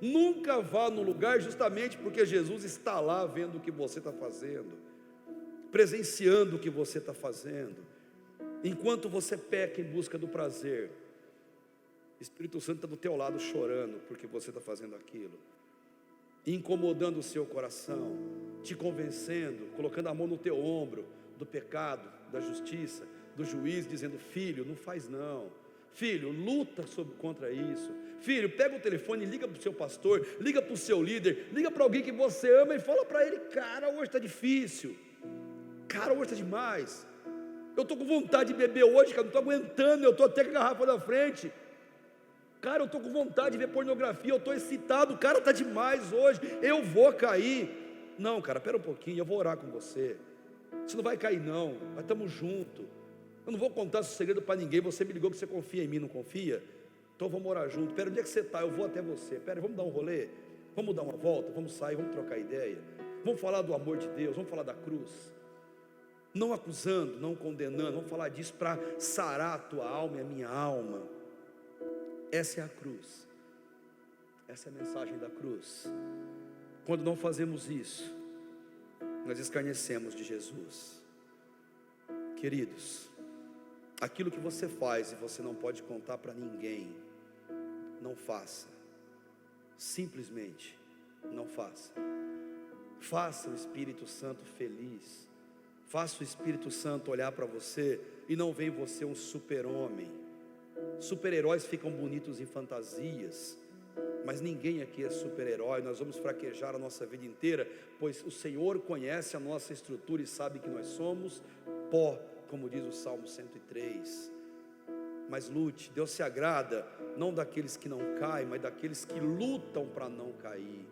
nunca vá no lugar justamente porque Jesus está lá vendo o que você está fazendo, presenciando o que você está fazendo. Enquanto você peca em busca do prazer, o Espírito Santo está do teu lado chorando porque você está fazendo aquilo, incomodando o seu coração, te convencendo, colocando a mão no teu ombro do pecado, da justiça, do juiz, dizendo: filho, não faz não, filho, luta contra isso, filho, pega o telefone, liga para o seu pastor, liga para o seu líder, liga para alguém que você ama e fala para ele: cara, hoje está difícil, cara, hoje está demais, eu estou com vontade de beber hoje, cara, não estou aguentando, eu estou até com a garrafa na frente, cara, eu estou com vontade de ver pornografia, eu estou excitado, cara, está demais hoje, eu vou cair. Não, cara, espera um pouquinho, eu vou orar com você, você não vai cair não, nós estamos juntos, eu não vou contar esse segredo para ninguém, você me ligou que você confia em mim, não confia? Então vamos orar junto. Espera, onde é que você está? Eu vou até você. Espera, vamos dar um rolê, vamos dar uma volta, vamos sair, vamos trocar ideia, vamos falar do amor de Deus, vamos falar da cruz. não acusando, não condenando. Vamos falar disso para sarar a tua alma e a minha alma. Essa é a cruz, essa é a mensagem da cruz. Quando não fazemos isso, nós escarnecemos de Jesus. Queridos, aquilo que você faz e você não pode contar para ninguém, não faça. Simplesmente não faça. Faça o Espírito Santo feliz. Faça o Espírito Santo olhar para você e não ver em você um super-homem. Super-heróis ficam bonitos em fantasias, mas ninguém aqui é super-herói. Nós vamos fraquejar a nossa vida inteira, pois o Senhor conhece a nossa estrutura e sabe que nós somos pó, como diz o Salmo 103. Mas lute. Deus se agrada não daqueles que não caem, mas daqueles que lutam para não cair.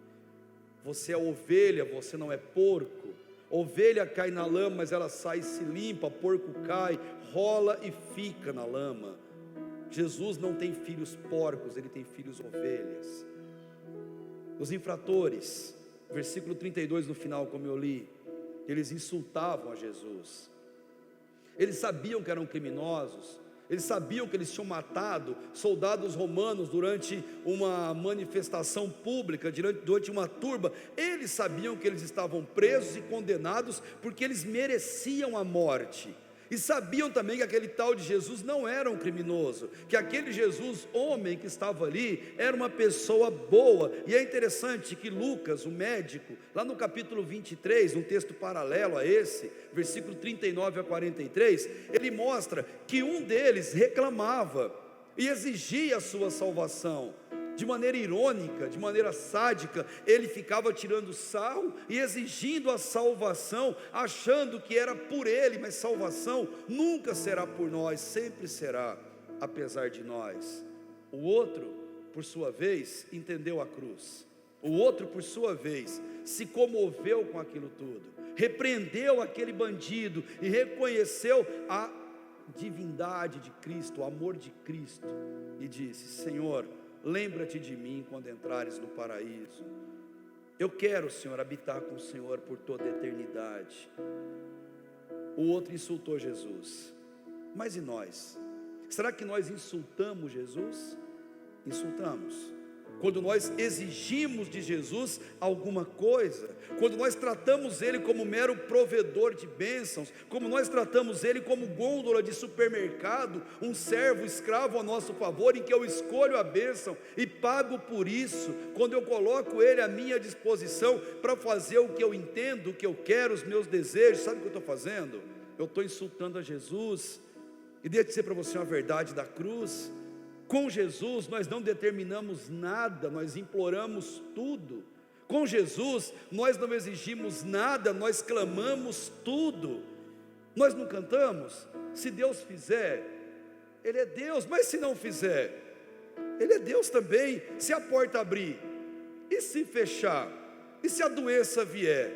Você é ovelha, você não é porco. Ovelha cai na lama, mas ela sai e se limpa. Porco cai, rola e fica na lama. Jesus não tem filhos porcos, ele tem filhos ovelhas. Os infratores, versículo 32 no final, como eu li, eles insultavam a Jesus. Eles sabiam que eram criminosos, eles sabiam que eles tinham matado soldados romanos durante uma manifestação pública, durante uma turba. Eles sabiam que eles estavam presos e condenados porque eles mereciam a morte. E sabiam também que aquele tal de Jesus não era um criminoso, que aquele Jesus, homem que estava ali, era uma pessoa boa. E é interessante que Lucas, o médico, lá no capítulo 23, um texto paralelo a esse, versículo 39 a 43, ele mostra que um deles reclamava e exigia a sua salvação. De maneira irônica, de maneira sádica, ele ficava tirando sarro e exigindo a salvação, achando que era por ele, mas salvação nunca será por nós, sempre será apesar de nós. O outro, por sua vez, entendeu a cruz. O outro, por sua vez, se comoveu com aquilo tudo, repreendeu aquele bandido e reconheceu a divindade de Cristo, o amor de Cristo, e disse: Senhor, lembra-te de mim quando entrares no paraíso. Eu quero, Senhor, habitar com o Senhor por toda a eternidade. O outro insultou Jesus. Mas e nós? Será que nós insultamos Jesus? Insultamos. Quando nós exigimos de Jesus alguma coisa, quando nós tratamos Ele como mero provedor de bênçãos, como nós tratamos Ele como gôndola de supermercado, um servo escravo a nosso favor, em que eu escolho a bênção e pago por isso, quando eu coloco Ele à minha disposição para fazer o que eu entendo, o que eu quero, os meus desejos, sabe o que eu estou fazendo? Eu estou insultando a Jesus. E deixa eu dizer para você uma verdade da cruz: com Jesus nós não determinamos nada, nós imploramos tudo. Com Jesus nós não exigimos nada, nós clamamos tudo. Nós não cantamos? Se Deus fizer, Ele é Deus. Mas se não fizer, Ele é Deus também. Se a porta abrir, e se fechar, e se a doença vier,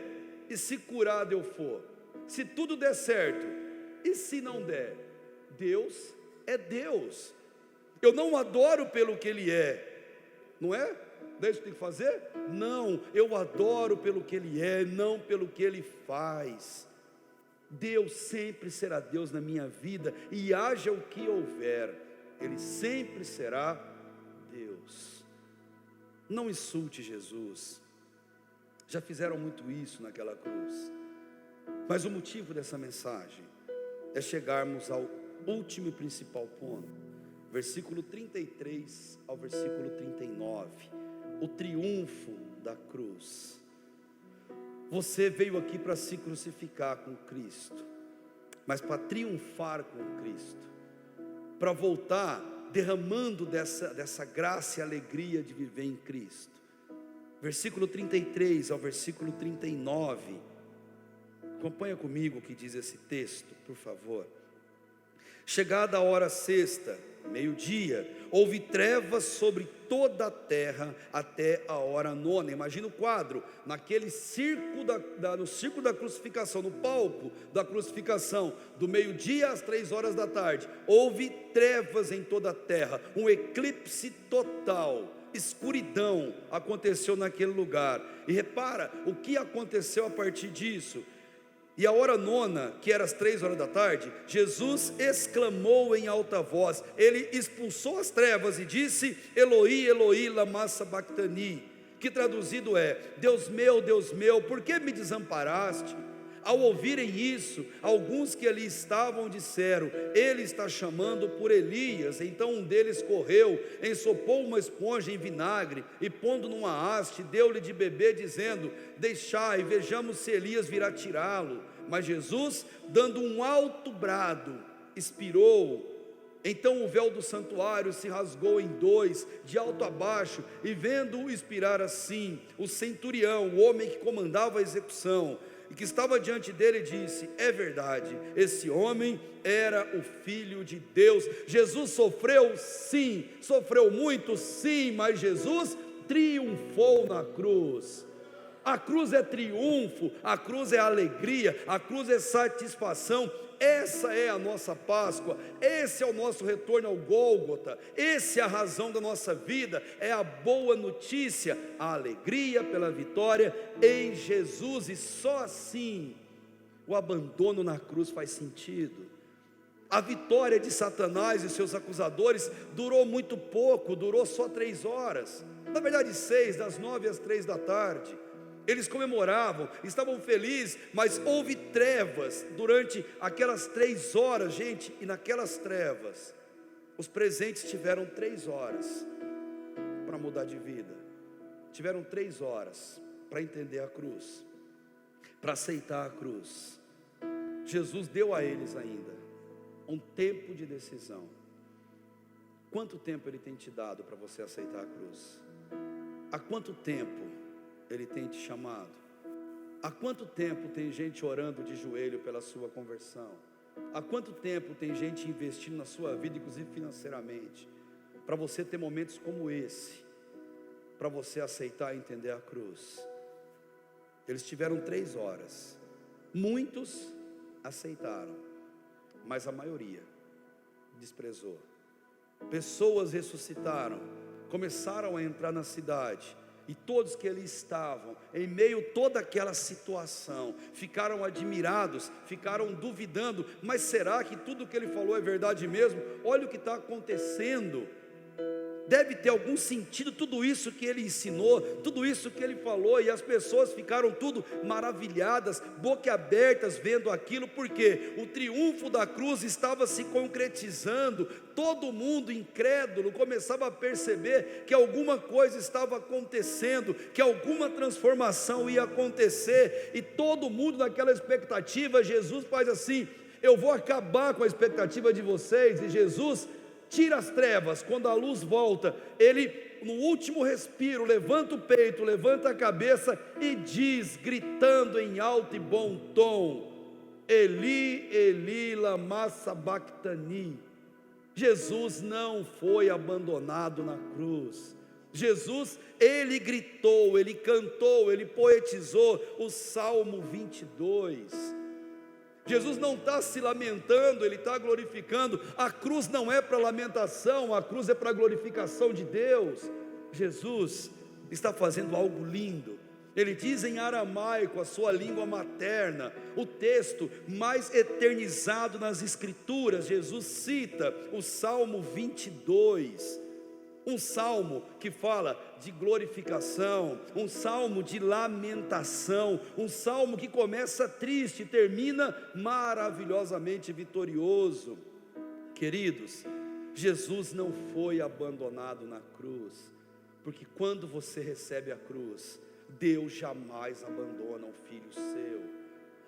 e se curado eu for, se tudo der certo, e se não der, Deus é Deus. Eu não o adoro pelo que Ele é, não é? Não é isso que tem que fazer? Não, eu adoro pelo que Ele é, não pelo que Ele faz. Deus sempre será Deus na minha vida, e haja o que houver, Ele sempre será Deus. Não insulte Jesus. Já fizeram muito isso naquela cruz. Mas o motivo dessa mensagem é chegarmos ao último e principal ponto. Versículo 33 ao versículo 39, o triunfo da cruz. Você veio aqui para se crucificar com Cristo, mas para triunfar com Cristo, para voltar derramando dessa graça e alegria de viver em Cristo. Versículo 33 ao versículo 39, acompanha comigo o que diz esse texto, por favor. Chegada a hora sexta, meio-dia, houve trevas sobre toda a terra até a hora nona. Imagina o quadro, naquele circo no circo da crucificação, no palco da crucificação, do meio-dia às 3 horas da tarde, houve trevas em toda a terra, um eclipse total, escuridão aconteceu naquele lugar. E repara o que aconteceu a partir disso. E a hora nona, que era às 3 horas da tarde, Jesus exclamou em alta voz, ele expulsou as trevas e disse: Eloi, Eloi, lama sabachthani, que traduzido é: Deus meu, por que me desamparaste? Ao ouvirem isso, alguns que ali estavam disseram: ele está chamando por Elias. Então um deles correu, ensopou uma esponja em vinagre e pondo numa haste, deu-lhe de beber, dizendo: deixai, vejamos se Elias virá tirá-lo. Mas Jesus, dando um alto brado, expirou. Então o véu do santuário se rasgou em dois, de alto a baixo, e vendo-o expirar assim, o centurião, o homem que comandava a execução, e que estava diante dele, disse: é verdade, esse homem era o Filho de Deus. Jesus sofreu, sim, sofreu muito, sim, mas Jesus triunfou na cruz. A cruz é triunfo, a cruz é alegria, a cruz é satisfação. Essa é a nossa Páscoa, esse é o nosso retorno ao Gólgota, essa é a razão da nossa vida, é a boa notícia, a alegria pela vitória em Jesus, e só assim o abandono na cruz faz sentido. A vitória de Satanás e seus acusadores durou muito pouco, durou só 3 horas, na verdade 6, das 9 às 3 da tarde. Eles comemoravam, estavam felizes, mas houve trevas durante aquelas 3 horas, gente, e naquelas trevas, os presentes tiveram 3 horas para mudar de vida, tiveram 3 horas para entender a cruz, para aceitar a cruz. Jesus deu a eles ainda um tempo de decisão. Quanto tempo Ele tem te dado para você aceitar a cruz? Há quanto tempo Ele tem te chamado? Há quanto tempo tem gente orando de joelho pela sua conversão? Há quanto tempo tem gente investindo na sua vida, inclusive financeiramente, para você ter momentos como esse, para você aceitar e entender a cruz? Eles tiveram 3 horas, muitos aceitaram, mas a maioria desprezou. Pessoas ressuscitaram, começaram a entrar na cidade, e todos que ali estavam, em meio a toda aquela situação, ficaram admirados, ficaram duvidando: mas será que tudo que ele falou é verdade mesmo? Olha o que está acontecendo, deve ter algum sentido tudo isso que ele ensinou, tudo isso que ele falou. E as pessoas ficaram tudo maravilhadas, boquiabertas vendo aquilo, porque o triunfo da cruz estava se concretizando. Todo mundo incrédulo começava a perceber que alguma coisa estava acontecendo, que alguma transformação ia acontecer, e todo mundo naquela expectativa. Jesus faz assim: eu vou acabar com a expectativa de vocês. E Jesus tira as trevas. Quando a luz volta, ele, no último respiro, levanta o peito, levanta a cabeça e diz, gritando em alto e bom tom: Eli, Eli, lama sabachthani. Jesus não foi abandonado na cruz. Jesus, ele gritou, ele cantou, ele poetizou o Salmo 22. Jesus não está se lamentando, Ele está glorificando. A cruz não é para lamentação, a cruz é para a glorificação de Deus. Jesus está fazendo algo lindo. Ele diz em aramaico, a sua língua materna, o texto mais eternizado nas Escrituras. Jesus cita o Salmo 22, um salmo que fala de glorificação, um salmo de lamentação, um salmo que começa triste e termina maravilhosamente vitorioso. Queridos, Jesus não foi abandonado na cruz, porque quando você recebe a cruz, Deus jamais abandona um filho seu.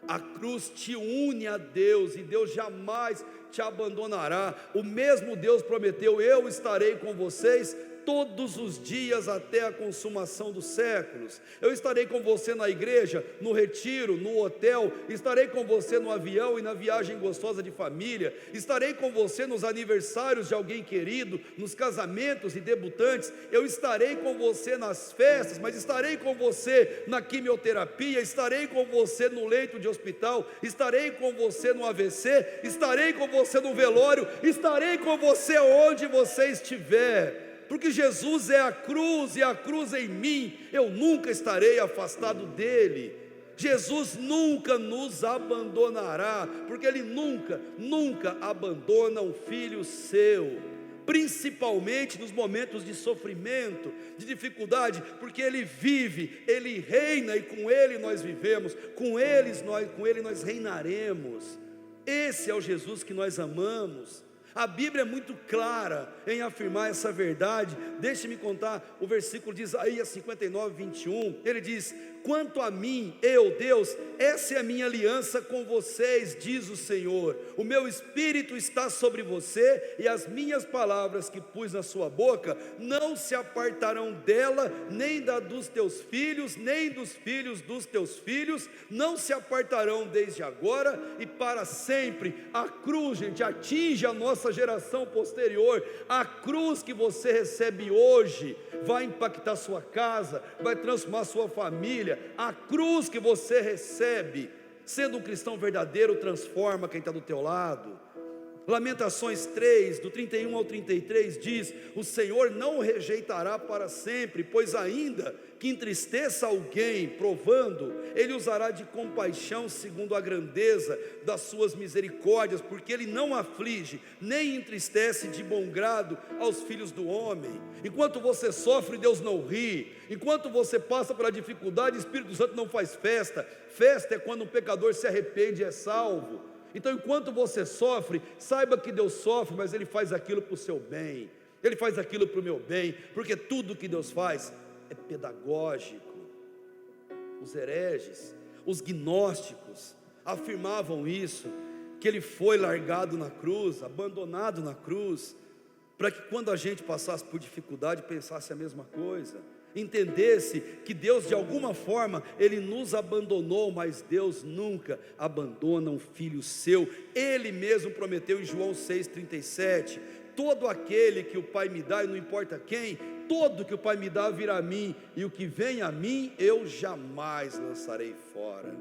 A cruz te une a Deus, e Deus jamais te abandonará. O mesmo Deus prometeu: eu estarei com vocês todos os dias até a consumação dos séculos. Eu estarei com você na igreja, no retiro, no hotel, estarei com você no avião e na viagem gostosa de família, estarei com você nos aniversários de alguém querido, nos casamentos e debutantes, eu estarei com você nas festas, mas estarei com você na quimioterapia, estarei com você no leito de hospital, estarei com você no AVC, estarei com você no velório, estarei com você onde você estiver. Porque Jesus é a cruz, e a cruz em mim, eu nunca estarei afastado dele. Jesus nunca nos abandonará, porque Ele nunca abandona um filho seu, principalmente nos momentos de sofrimento, de dificuldade, porque Ele vive, Ele reina e com Ele nós vivemos, com Ele nós reinaremos. Esse é o Jesus que nós amamos. A Bíblia é muito clara em afirmar essa verdade. Deixe-me contar o versículo de Isaías 59, 21. Ele diz: quanto a mim, eu, Deus, essa é a minha aliança com vocês, diz o Senhor. O meu Espírito está sobre você, e as minhas palavras que pus na sua boca não se apartarão dela, nem da dos teus filhos, nem dos filhos dos teus filhos, não se apartarão desde agora e para sempre. A cruz, gente, atinge a nossa geração posterior. A cruz que você recebe hoje vai impactar sua casa, vai transformar sua família. A cruz que você recebe, sendo um cristão verdadeiro, transforma quem está do teu lado. Lamentações 3, do 31 ao 33 diz: o Senhor não o rejeitará para sempre, pois ainda que entristeça alguém provando, Ele usará de compaixão segundo a grandeza das suas misericórdias, porque Ele não aflige, nem entristece de bom grado aos filhos do homem. Enquanto você sofre, Deus não ri. Enquanto você passa pela dificuldade, o Espírito Santo não faz festa. Festa é quando um pecador se arrepende e é salvo. Então, enquanto você sofre, saiba que Deus sofre, mas Ele faz aquilo para o seu bem, Ele faz aquilo para o meu bem, porque tudo que Deus faz é pedagógico. Os hereges, os gnósticos afirmavam isso, que Ele foi largado na cruz, abandonado na cruz, para que quando a gente passasse por dificuldade, pensasse a mesma coisa, entendesse que Deus de alguma forma, Ele nos abandonou, mas Deus nunca abandona um filho seu. Ele mesmo prometeu em João 6,37, todo aquele que o Pai me dá, e não importa quem, todo que o Pai me dá virá a mim, e o que vem a mim, eu jamais lançarei fora.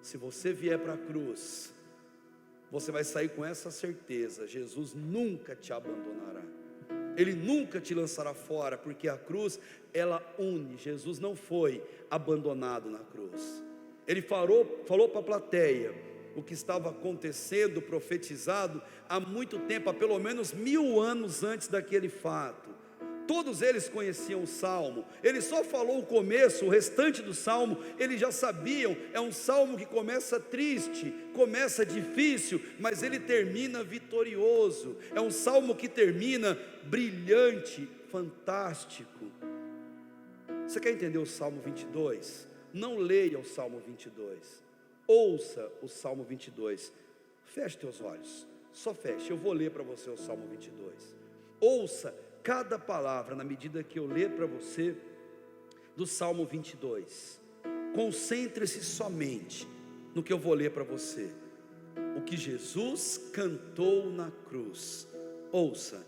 Se você vier para a cruz, você vai sair com essa certeza: Jesus nunca te abandonará, Ele nunca te lançará fora, porque a cruz, ela une. Jesus não foi abandonado na cruz. Ele falou para a plateia o que estava acontecendo, profetizado há muito tempo, há pelo menos 1000 anos antes daquele fato. Todos eles conheciam o Salmo. Ele só falou o começo, o restante do Salmo eles já sabiam. É um Salmo que começa triste, começa difícil, mas ele termina vitorioso. É um Salmo que termina brilhante, fantástico. Você quer entender o Salmo 22? Não leia o Salmo 22, ouça o Salmo 22. Feche teus olhos, só feche. Eu vou ler para você o Salmo 22. Ouça cada palavra na medida que eu ler para você do Salmo 22. Concentre-se somente no que eu vou ler para você, o que Jesus cantou na cruz. Ouça: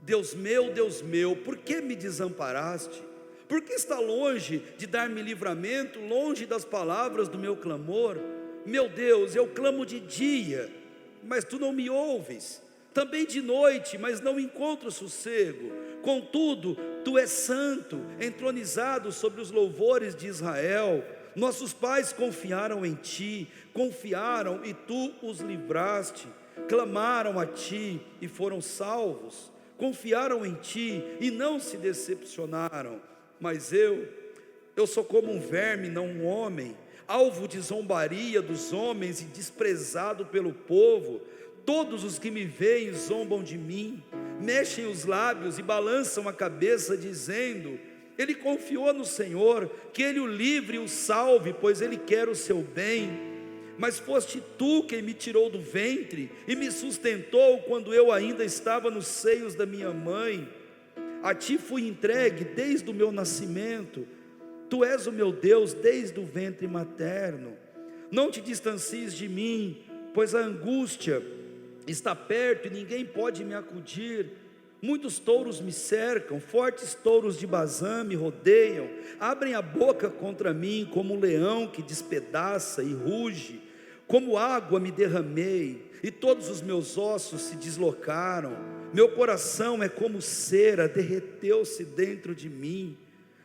Deus meu, por que me desamparaste? Por que está longe de dar-me livramento, longe das palavras do meu clamor? Meu Deus, eu clamo de dia, mas tu não me ouves, também de noite, mas não encontro sossego. Contudo, tu és santo, entronizado sobre os louvores de Israel. Nossos pais confiaram em ti, confiaram e tu os livraste. Clamaram a ti e foram salvos. Confiaram em ti e não se decepcionaram. Mas eu sou como um verme, não um homem, alvo de zombaria dos homens e desprezado pelo povo. Todos os que me veem zombam de mim, mexem os lábios e balançam a cabeça, dizendo: ele confiou no Senhor, que Ele o livre e o salve, pois Ele quer o seu bem. Mas foste tu quem me tirou do ventre e me sustentou quando eu ainda estava nos seios da minha mãe. A ti fui entregue desde o meu nascimento, tu és o meu Deus desde o ventre materno. Não te distancies de mim, pois a angústia está perto e ninguém pode me acudir. Muitos touros me cercam, fortes touros de Bazã me rodeiam, abrem a boca contra mim como um leão que despedaça e ruge. Como água me derramei, e todos os meus ossos se deslocaram. Meu coração é como cera, derreteu-se dentro de mim.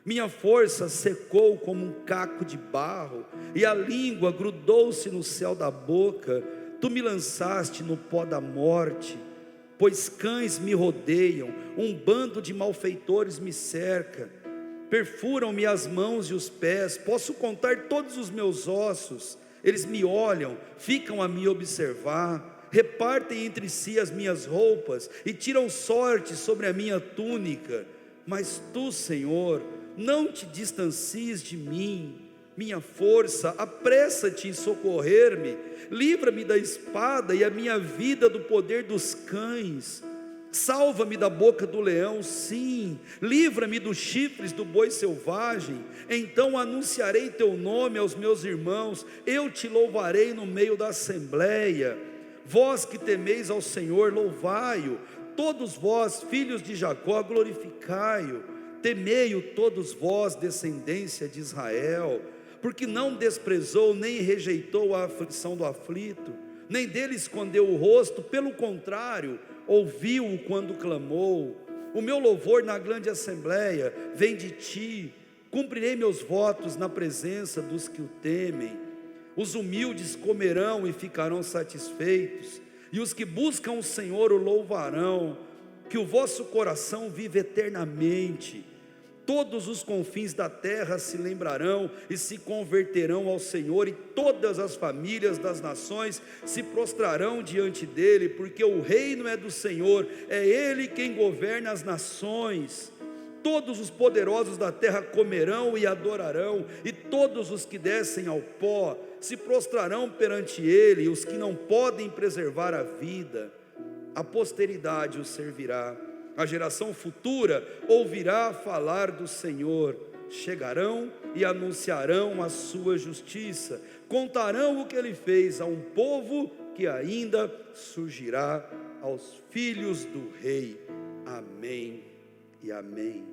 Minha força secou como um caco de barro, e a língua grudou-se no céu da boca. Tu me lançaste no pó da morte, pois cães me rodeiam, um bando de malfeitores me cerca. Perfuram-me as mãos e os pés, posso contar todos os meus ossos. Eles me olham, ficam a me observar, repartem entre si as minhas roupas e tiram sorte sobre a minha túnica. Mas tu, Senhor, não te distancies de mim. Minha força, apressa-te em socorrer-me. Livra-me da espada e a minha vida do poder dos cães. Salva-me da boca do leão, sim, livra-me dos chifres do boi selvagem. Então anunciarei teu nome aos meus irmãos, eu te louvarei no meio da assembleia. Vós que temeis ao Senhor, louvai-o. Todos vós, filhos de Jacó, glorificai-o. Temei-o todos vós, descendência de Israel, porque não desprezou nem rejeitou a aflição do aflito, nem dele escondeu o rosto, pelo contrário, ouviu-o quando clamou. O meu louvor na grande assembleia vem de ti. Cumprirei meus votos na presença dos que o temem. Os humildes comerão e ficarão satisfeitos, e os que buscam o Senhor o louvarão. Que o vosso coração vive eternamente. Todos os confins da terra se lembrarão e se converterão ao Senhor, e todas as famílias das nações se prostrarão diante dele, porque o reino é do Senhor, é ele quem governa as nações. Todos os poderosos da terra comerão e adorarão, e todos os que descem ao pó se prostrarão perante ele, e os que não podem preservar a vida. A posteridade o servirá. A geração futura ouvirá falar do Senhor. Chegarão e anunciarão a sua justiça, contarão o que ele fez a um povo que ainda surgirá, aos filhos do rei. Amém e amém.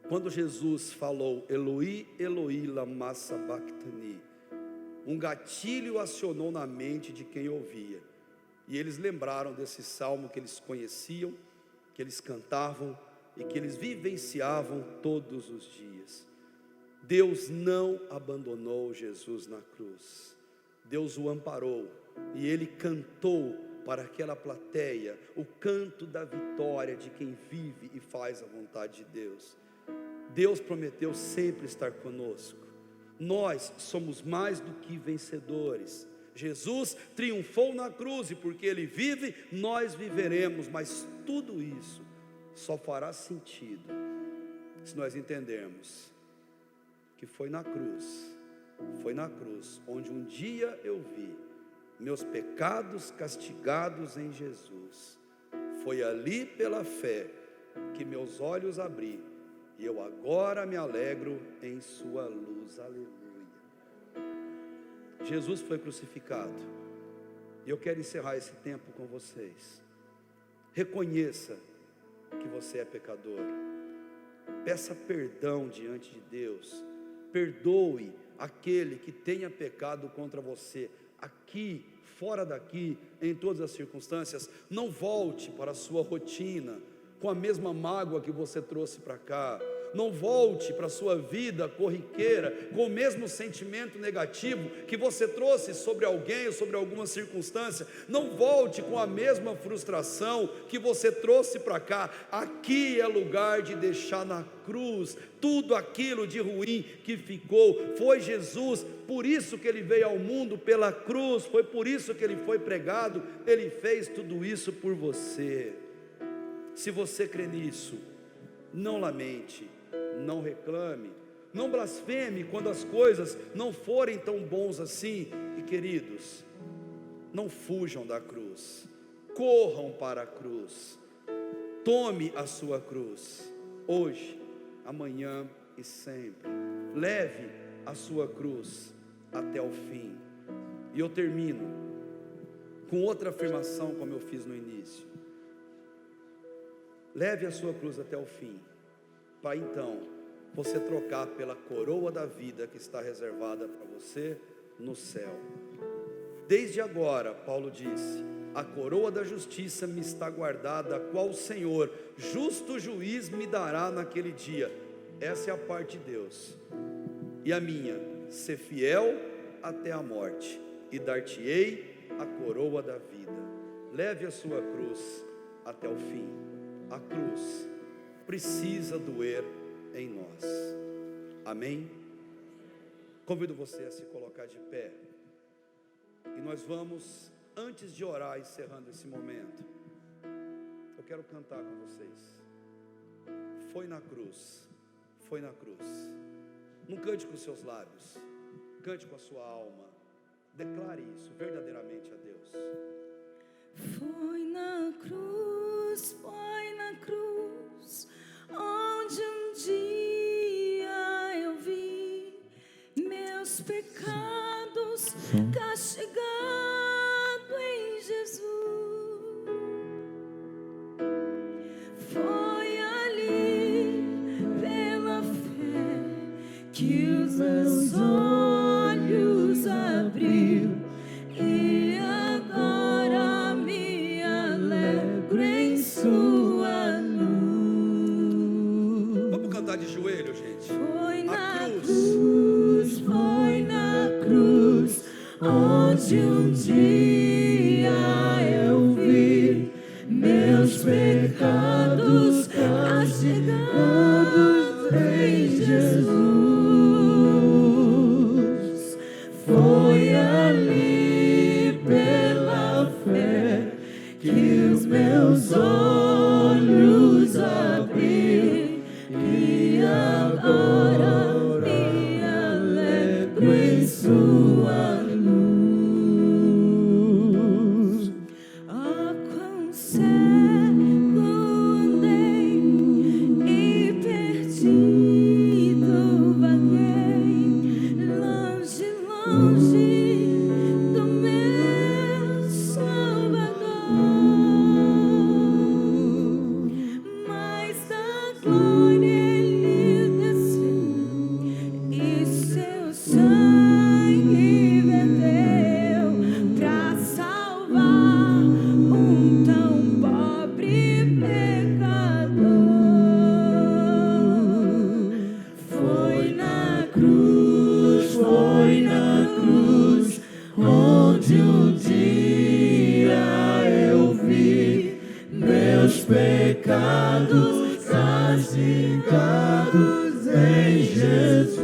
Quando Jesus falou Eloi, Eloi, lama sabachthani, um gatilho acionou na mente de quem ouvia. E eles lembraram desse salmo que eles conheciam, que eles cantavam e que eles vivenciavam todos os dias. Deus não abandonou Jesus na cruz. Deus o amparou e ele cantou para aquela plateia o canto da vitória de quem vive e faz a vontade de Deus. Deus prometeu sempre estar conosco. Nós somos mais do que vencedores. Jesus triunfou na cruz, e porque ele vive, nós viveremos. Mas tudo isso só fará sentido se nós entendermos que foi na cruz onde um dia eu vi meus pecados castigados em Jesus. Foi ali pela fé que meus olhos abri, e eu agora me alegro em sua luz. Aleluia. Jesus foi crucificado, e eu quero encerrar esse tempo com vocês. Reconheça que você é pecador, peça perdão diante de Deus, perdoe aquele que tenha pecado contra você, aqui, fora daqui, em todas as circunstâncias. Não volte para a sua rotina com a mesma mágoa que você trouxe para cá. Não volte para a sua vida corriqueira com o mesmo sentimento negativo que você trouxe sobre alguém ou sobre alguma circunstância. Não volte com a mesma frustração que você trouxe para cá. Aqui é lugar de deixar na cruz tudo aquilo de ruim que ficou. Foi Jesus, por isso que ele veio ao mundo pela cruz, foi por isso que ele foi pregado. Ele fez tudo isso por você. Se você crê nisso, não lamente, não reclame, não blasfeme quando as coisas não forem tão bons assim. E queridos, não fujam da cruz, corram para a cruz, tome a sua cruz, hoje, amanhã e sempre. Leve a sua cruz até o fim. E eu termino com outra afirmação, como eu fiz no início. Leve a sua cruz até o fim, para então você trocar pela coroa da vida que está reservada para você no céu. Desde agora, Paulo disse, a coroa da justiça me está guardada, a qual o Senhor, justo juiz, me dará naquele dia. essa é a parte de Deus, e a minha, ser fiel até a morte, e dar-te-ei a coroa da vida. Leve a sua cruz até o fim. A cruz precisa doer em nós. Amém? Convido você a se colocar de pé, e nós vamos, antes de orar, encerrando esse momento, eu quero cantar com vocês. Foi na cruz, foi na cruz. Não cante com os seus lábios, cante com a sua alma. Declare isso verdadeiramente a Deus. Foi na cruz, onde um dia eu vi meus pecados castigados em Jesus. Foi ali, pela fé, que os meus olhos abriu, e agora me alegro em sua luz. Vamos cantar de joelho, gente. Foi na cruz, onde um dia eu vi meus pecados castigados em Jesus. Foi ali, pela fé, que os meus olhos abri, e agora me alegro em sua luz. Ah, quão cego andei e perdido vaguei, longe, longe do meu Salvador. Mas da glória ele desceu, e seu sangue verteu pra salvar um tão pobre pecador. Foi na cruz, onde um dia eu vi meus pecados castigados em Jesus.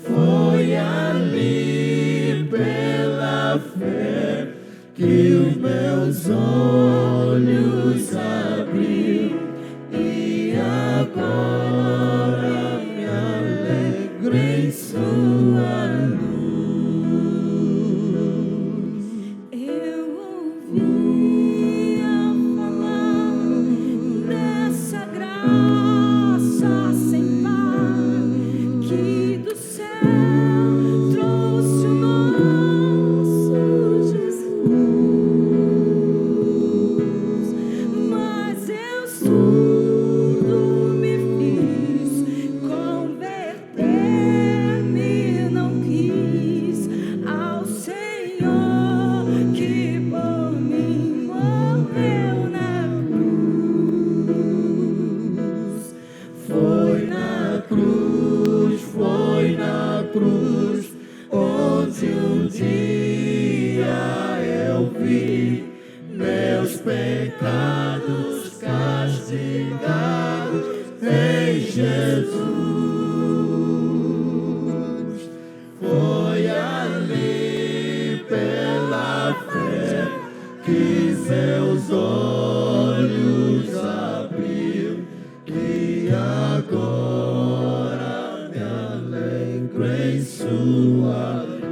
Foi ali, pela fé, que os meus olhos abriu, e agora me alegro em sua luz. Eu ouvia falar dessa graça sem par, que do céu trouxe o nosso Jesus. Mas eu surdo me fiz, converter-me não quis ao Senhor que por mim morreu na cruz. Foi na cruz, onde um dia eu vi meus pecados castigados em Jesus. Foi ali, pela fé, que seus olhos abriu, e agora me alegro em sua luz.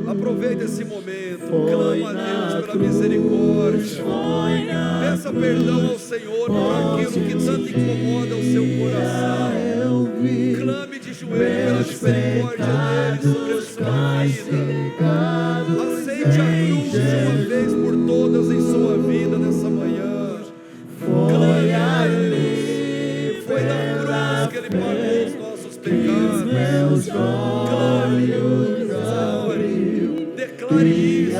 Aproveita esse momento, clama a Deus pela misericórdia, peça perdão ao Senhor por aquilo que tanto incomoda o seu coração. Clame de joelho pela misericórdia dele sobre a sua vida. Aceite a cruz de uma vez por todas em sua vida nessa manhã. Clame a Deus. Foi na cruz que ele pagou os nossos pecados. Clame, declare isso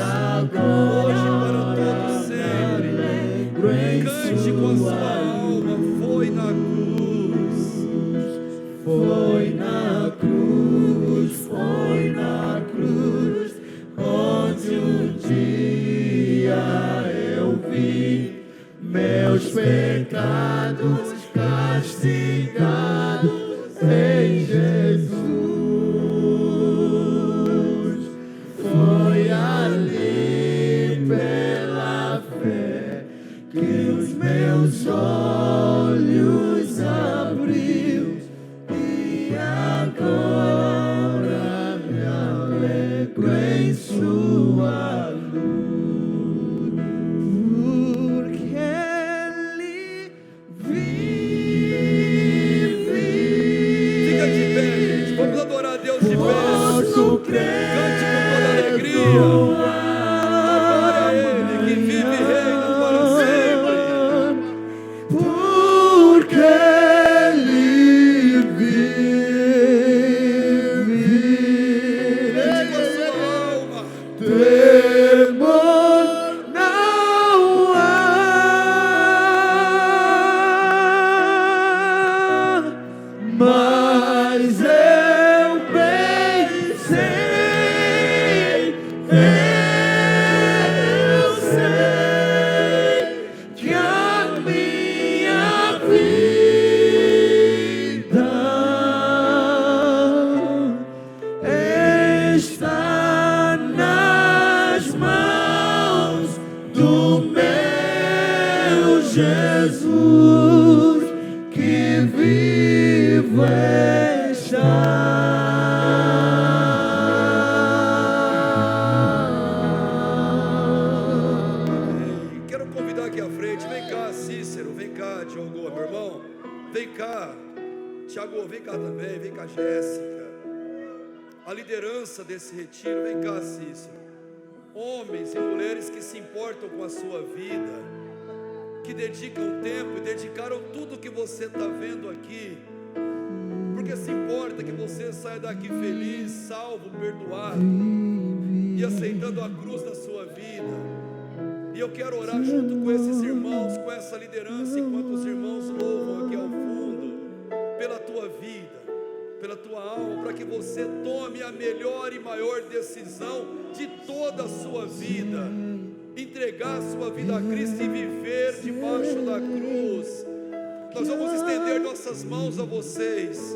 hoje para todo sempre. Cante com a sua alma foi na cruz. Foi na cruz, onde um dia eu vi meus pecados castigados em Jesus. Foi ali pela fé que os meus olhos abriu. Agora me alegro em sua luz, porque Ele vive. Fica de pé, gente. Vamos adorar a Deus de pé. Posso crer. Cante com toda alegria. Adore a Ele que vive e reina para sempre. Porque Ele temor não há, mas eu pensei, eu sei que a minha vida está nas mãos do meu Jesus, que vivo está. Quero convidar aqui à frente. Vem cá, Cícero. Vem cá, Diogo, meu irmão. Vem cá, Tiago. Vem cá também. Vem cá, Jéssica. A liderança desse retiro. Vem cá, Cícero. Homens e mulheres que se importam com a sua vida, que dedicam tempo e dedicaram tudo que você está vendo aqui, porque se importa que você saia daqui feliz, salvo, perdoado e aceitando a cruz na sua vida. E eu quero orar junto com esses irmãos, com essa liderança, enquanto os irmãos louvam aqui ao fundo, pela tua vida, pela tua alma, para que você tome a melhor e maior decisão de toda a sua vida, entregar a sua vida a Cristo e viver debaixo da cruz. Nós vamos estender nossas mãos a vocês,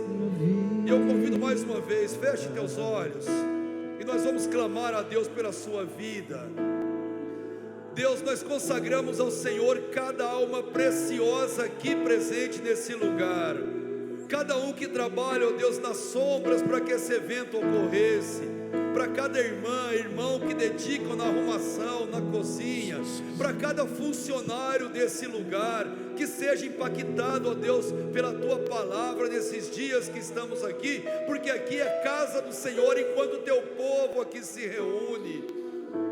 e eu convido mais uma vez, feche teus olhos, e nós vamos clamar a Deus pela sua vida. Deus, nós consagramos ao Senhor cada alma preciosa aqui presente nesse lugar, cada um que trabalha, ó Deus, nas sombras para que esse evento ocorresse, para cada irmã, irmão que dedicam na arrumação, na cozinha, para cada funcionário desse lugar, que seja impactado, ó Deus, pela tua palavra nesses dias que estamos aqui, porque aqui é casa do Senhor, enquanto o teu povo aqui se reúne.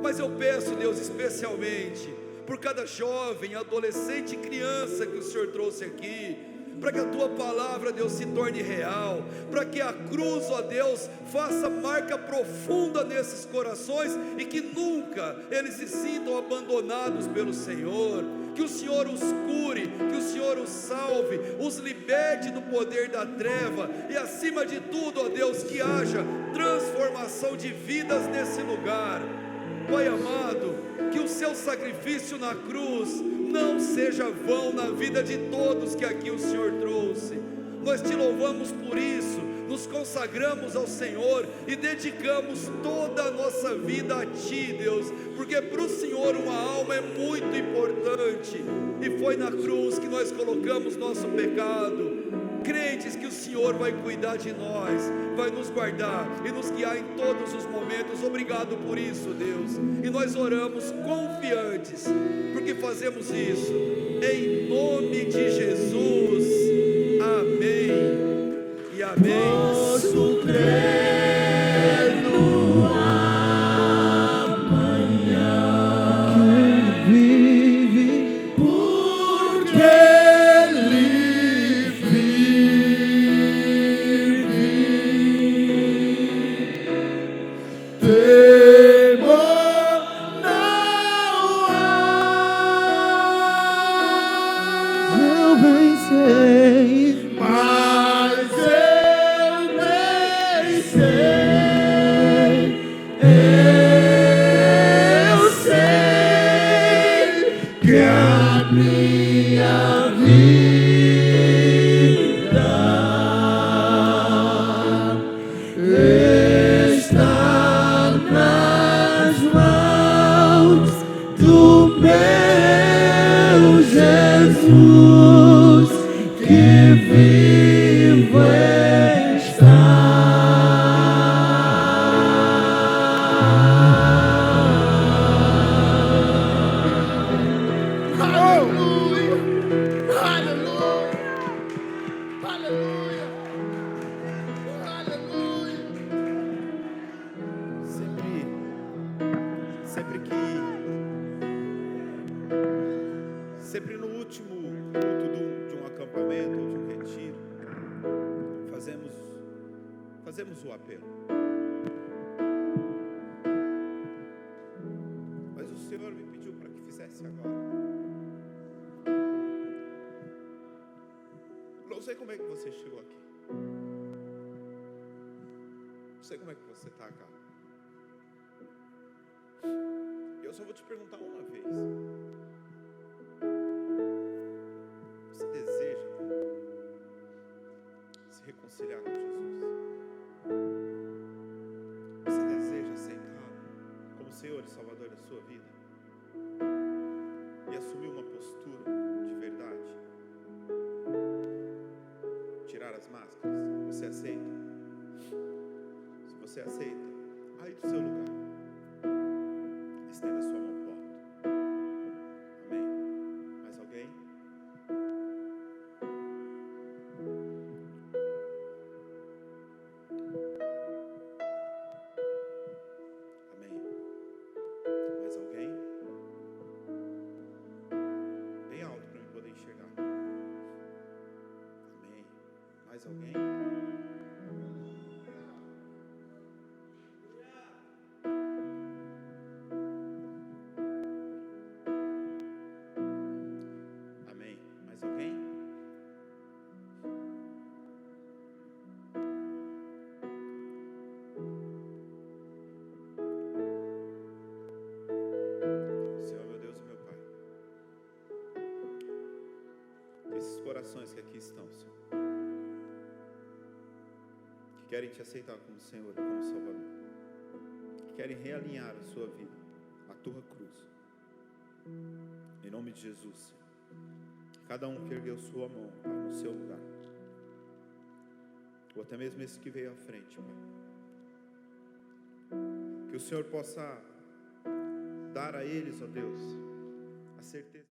Mas eu peço, Deus, especialmente por cada jovem, adolescente e criança que o Senhor trouxe aqui, para que a tua palavra, Deus, se torne real, para que a cruz, ó Deus, faça marca profunda nesses corações e que nunca eles se sintam abandonados pelo Senhor. Que o Senhor os cure, que o Senhor os salve, os liberte do poder da treva e, acima de tudo, ó Deus, que haja transformação de vidas nesse lugar. Pai amado, que o seu sacrifício na cruz não seja vão na vida de todos que aqui o Senhor trouxe. Nós te louvamos por isso, nos consagramos ao Senhor e dedicamos toda a nossa vida a Ti, Deus, porque para o Senhor uma alma é muito importante, e foi na cruz que nós colocamos nosso pecado, crentes que o Senhor vai cuidar de nós, vai nos guardar e nos guiar em todos os momentos. Obrigado por isso, Deus, e nós oramos confiantes, porque fazemos isso em nome de Jesus, amém e amém. Posso crer no amanhã que vive, porque Ele vive. Temor não há, que a minha vida está nas mãos do meu Jesus, que vivo está. Sempre no último culto de um acampamento ou de um retiro, fazemos o apelo. Mas o Senhor me pediu para que fizesse agora. Não sei como é que você chegou aqui. Não sei como é que você está cá. Eu só vou te perguntar uma vez. Você deseja se reconciliar com Jesus? Você deseja aceitá-lo como Senhor e Salvador da sua vida? E assumir uma postura de verdade? Tirar as máscaras? Você aceita? Se você aceita, aí do seu lugar, estenda sua mão para o alto. Amém? Mais alguém? Amém? Mais alguém? Bem alto para eu poder enxergar. Amém? Mais alguém? Amém? Mais alguém? Senhor, meu Deus e meu Pai, esses corações que aqui estão, Senhor, que querem te aceitar como Senhor e como Salvador, que querem realinhar a sua vida, a tua cruz, em nome de Jesus, Senhor. Cada um que ergueu sua mão, Pai, no seu lugar, ou até mesmo esse que veio à frente, Pai, que o Senhor possa dar a eles, ó Deus, a certeza.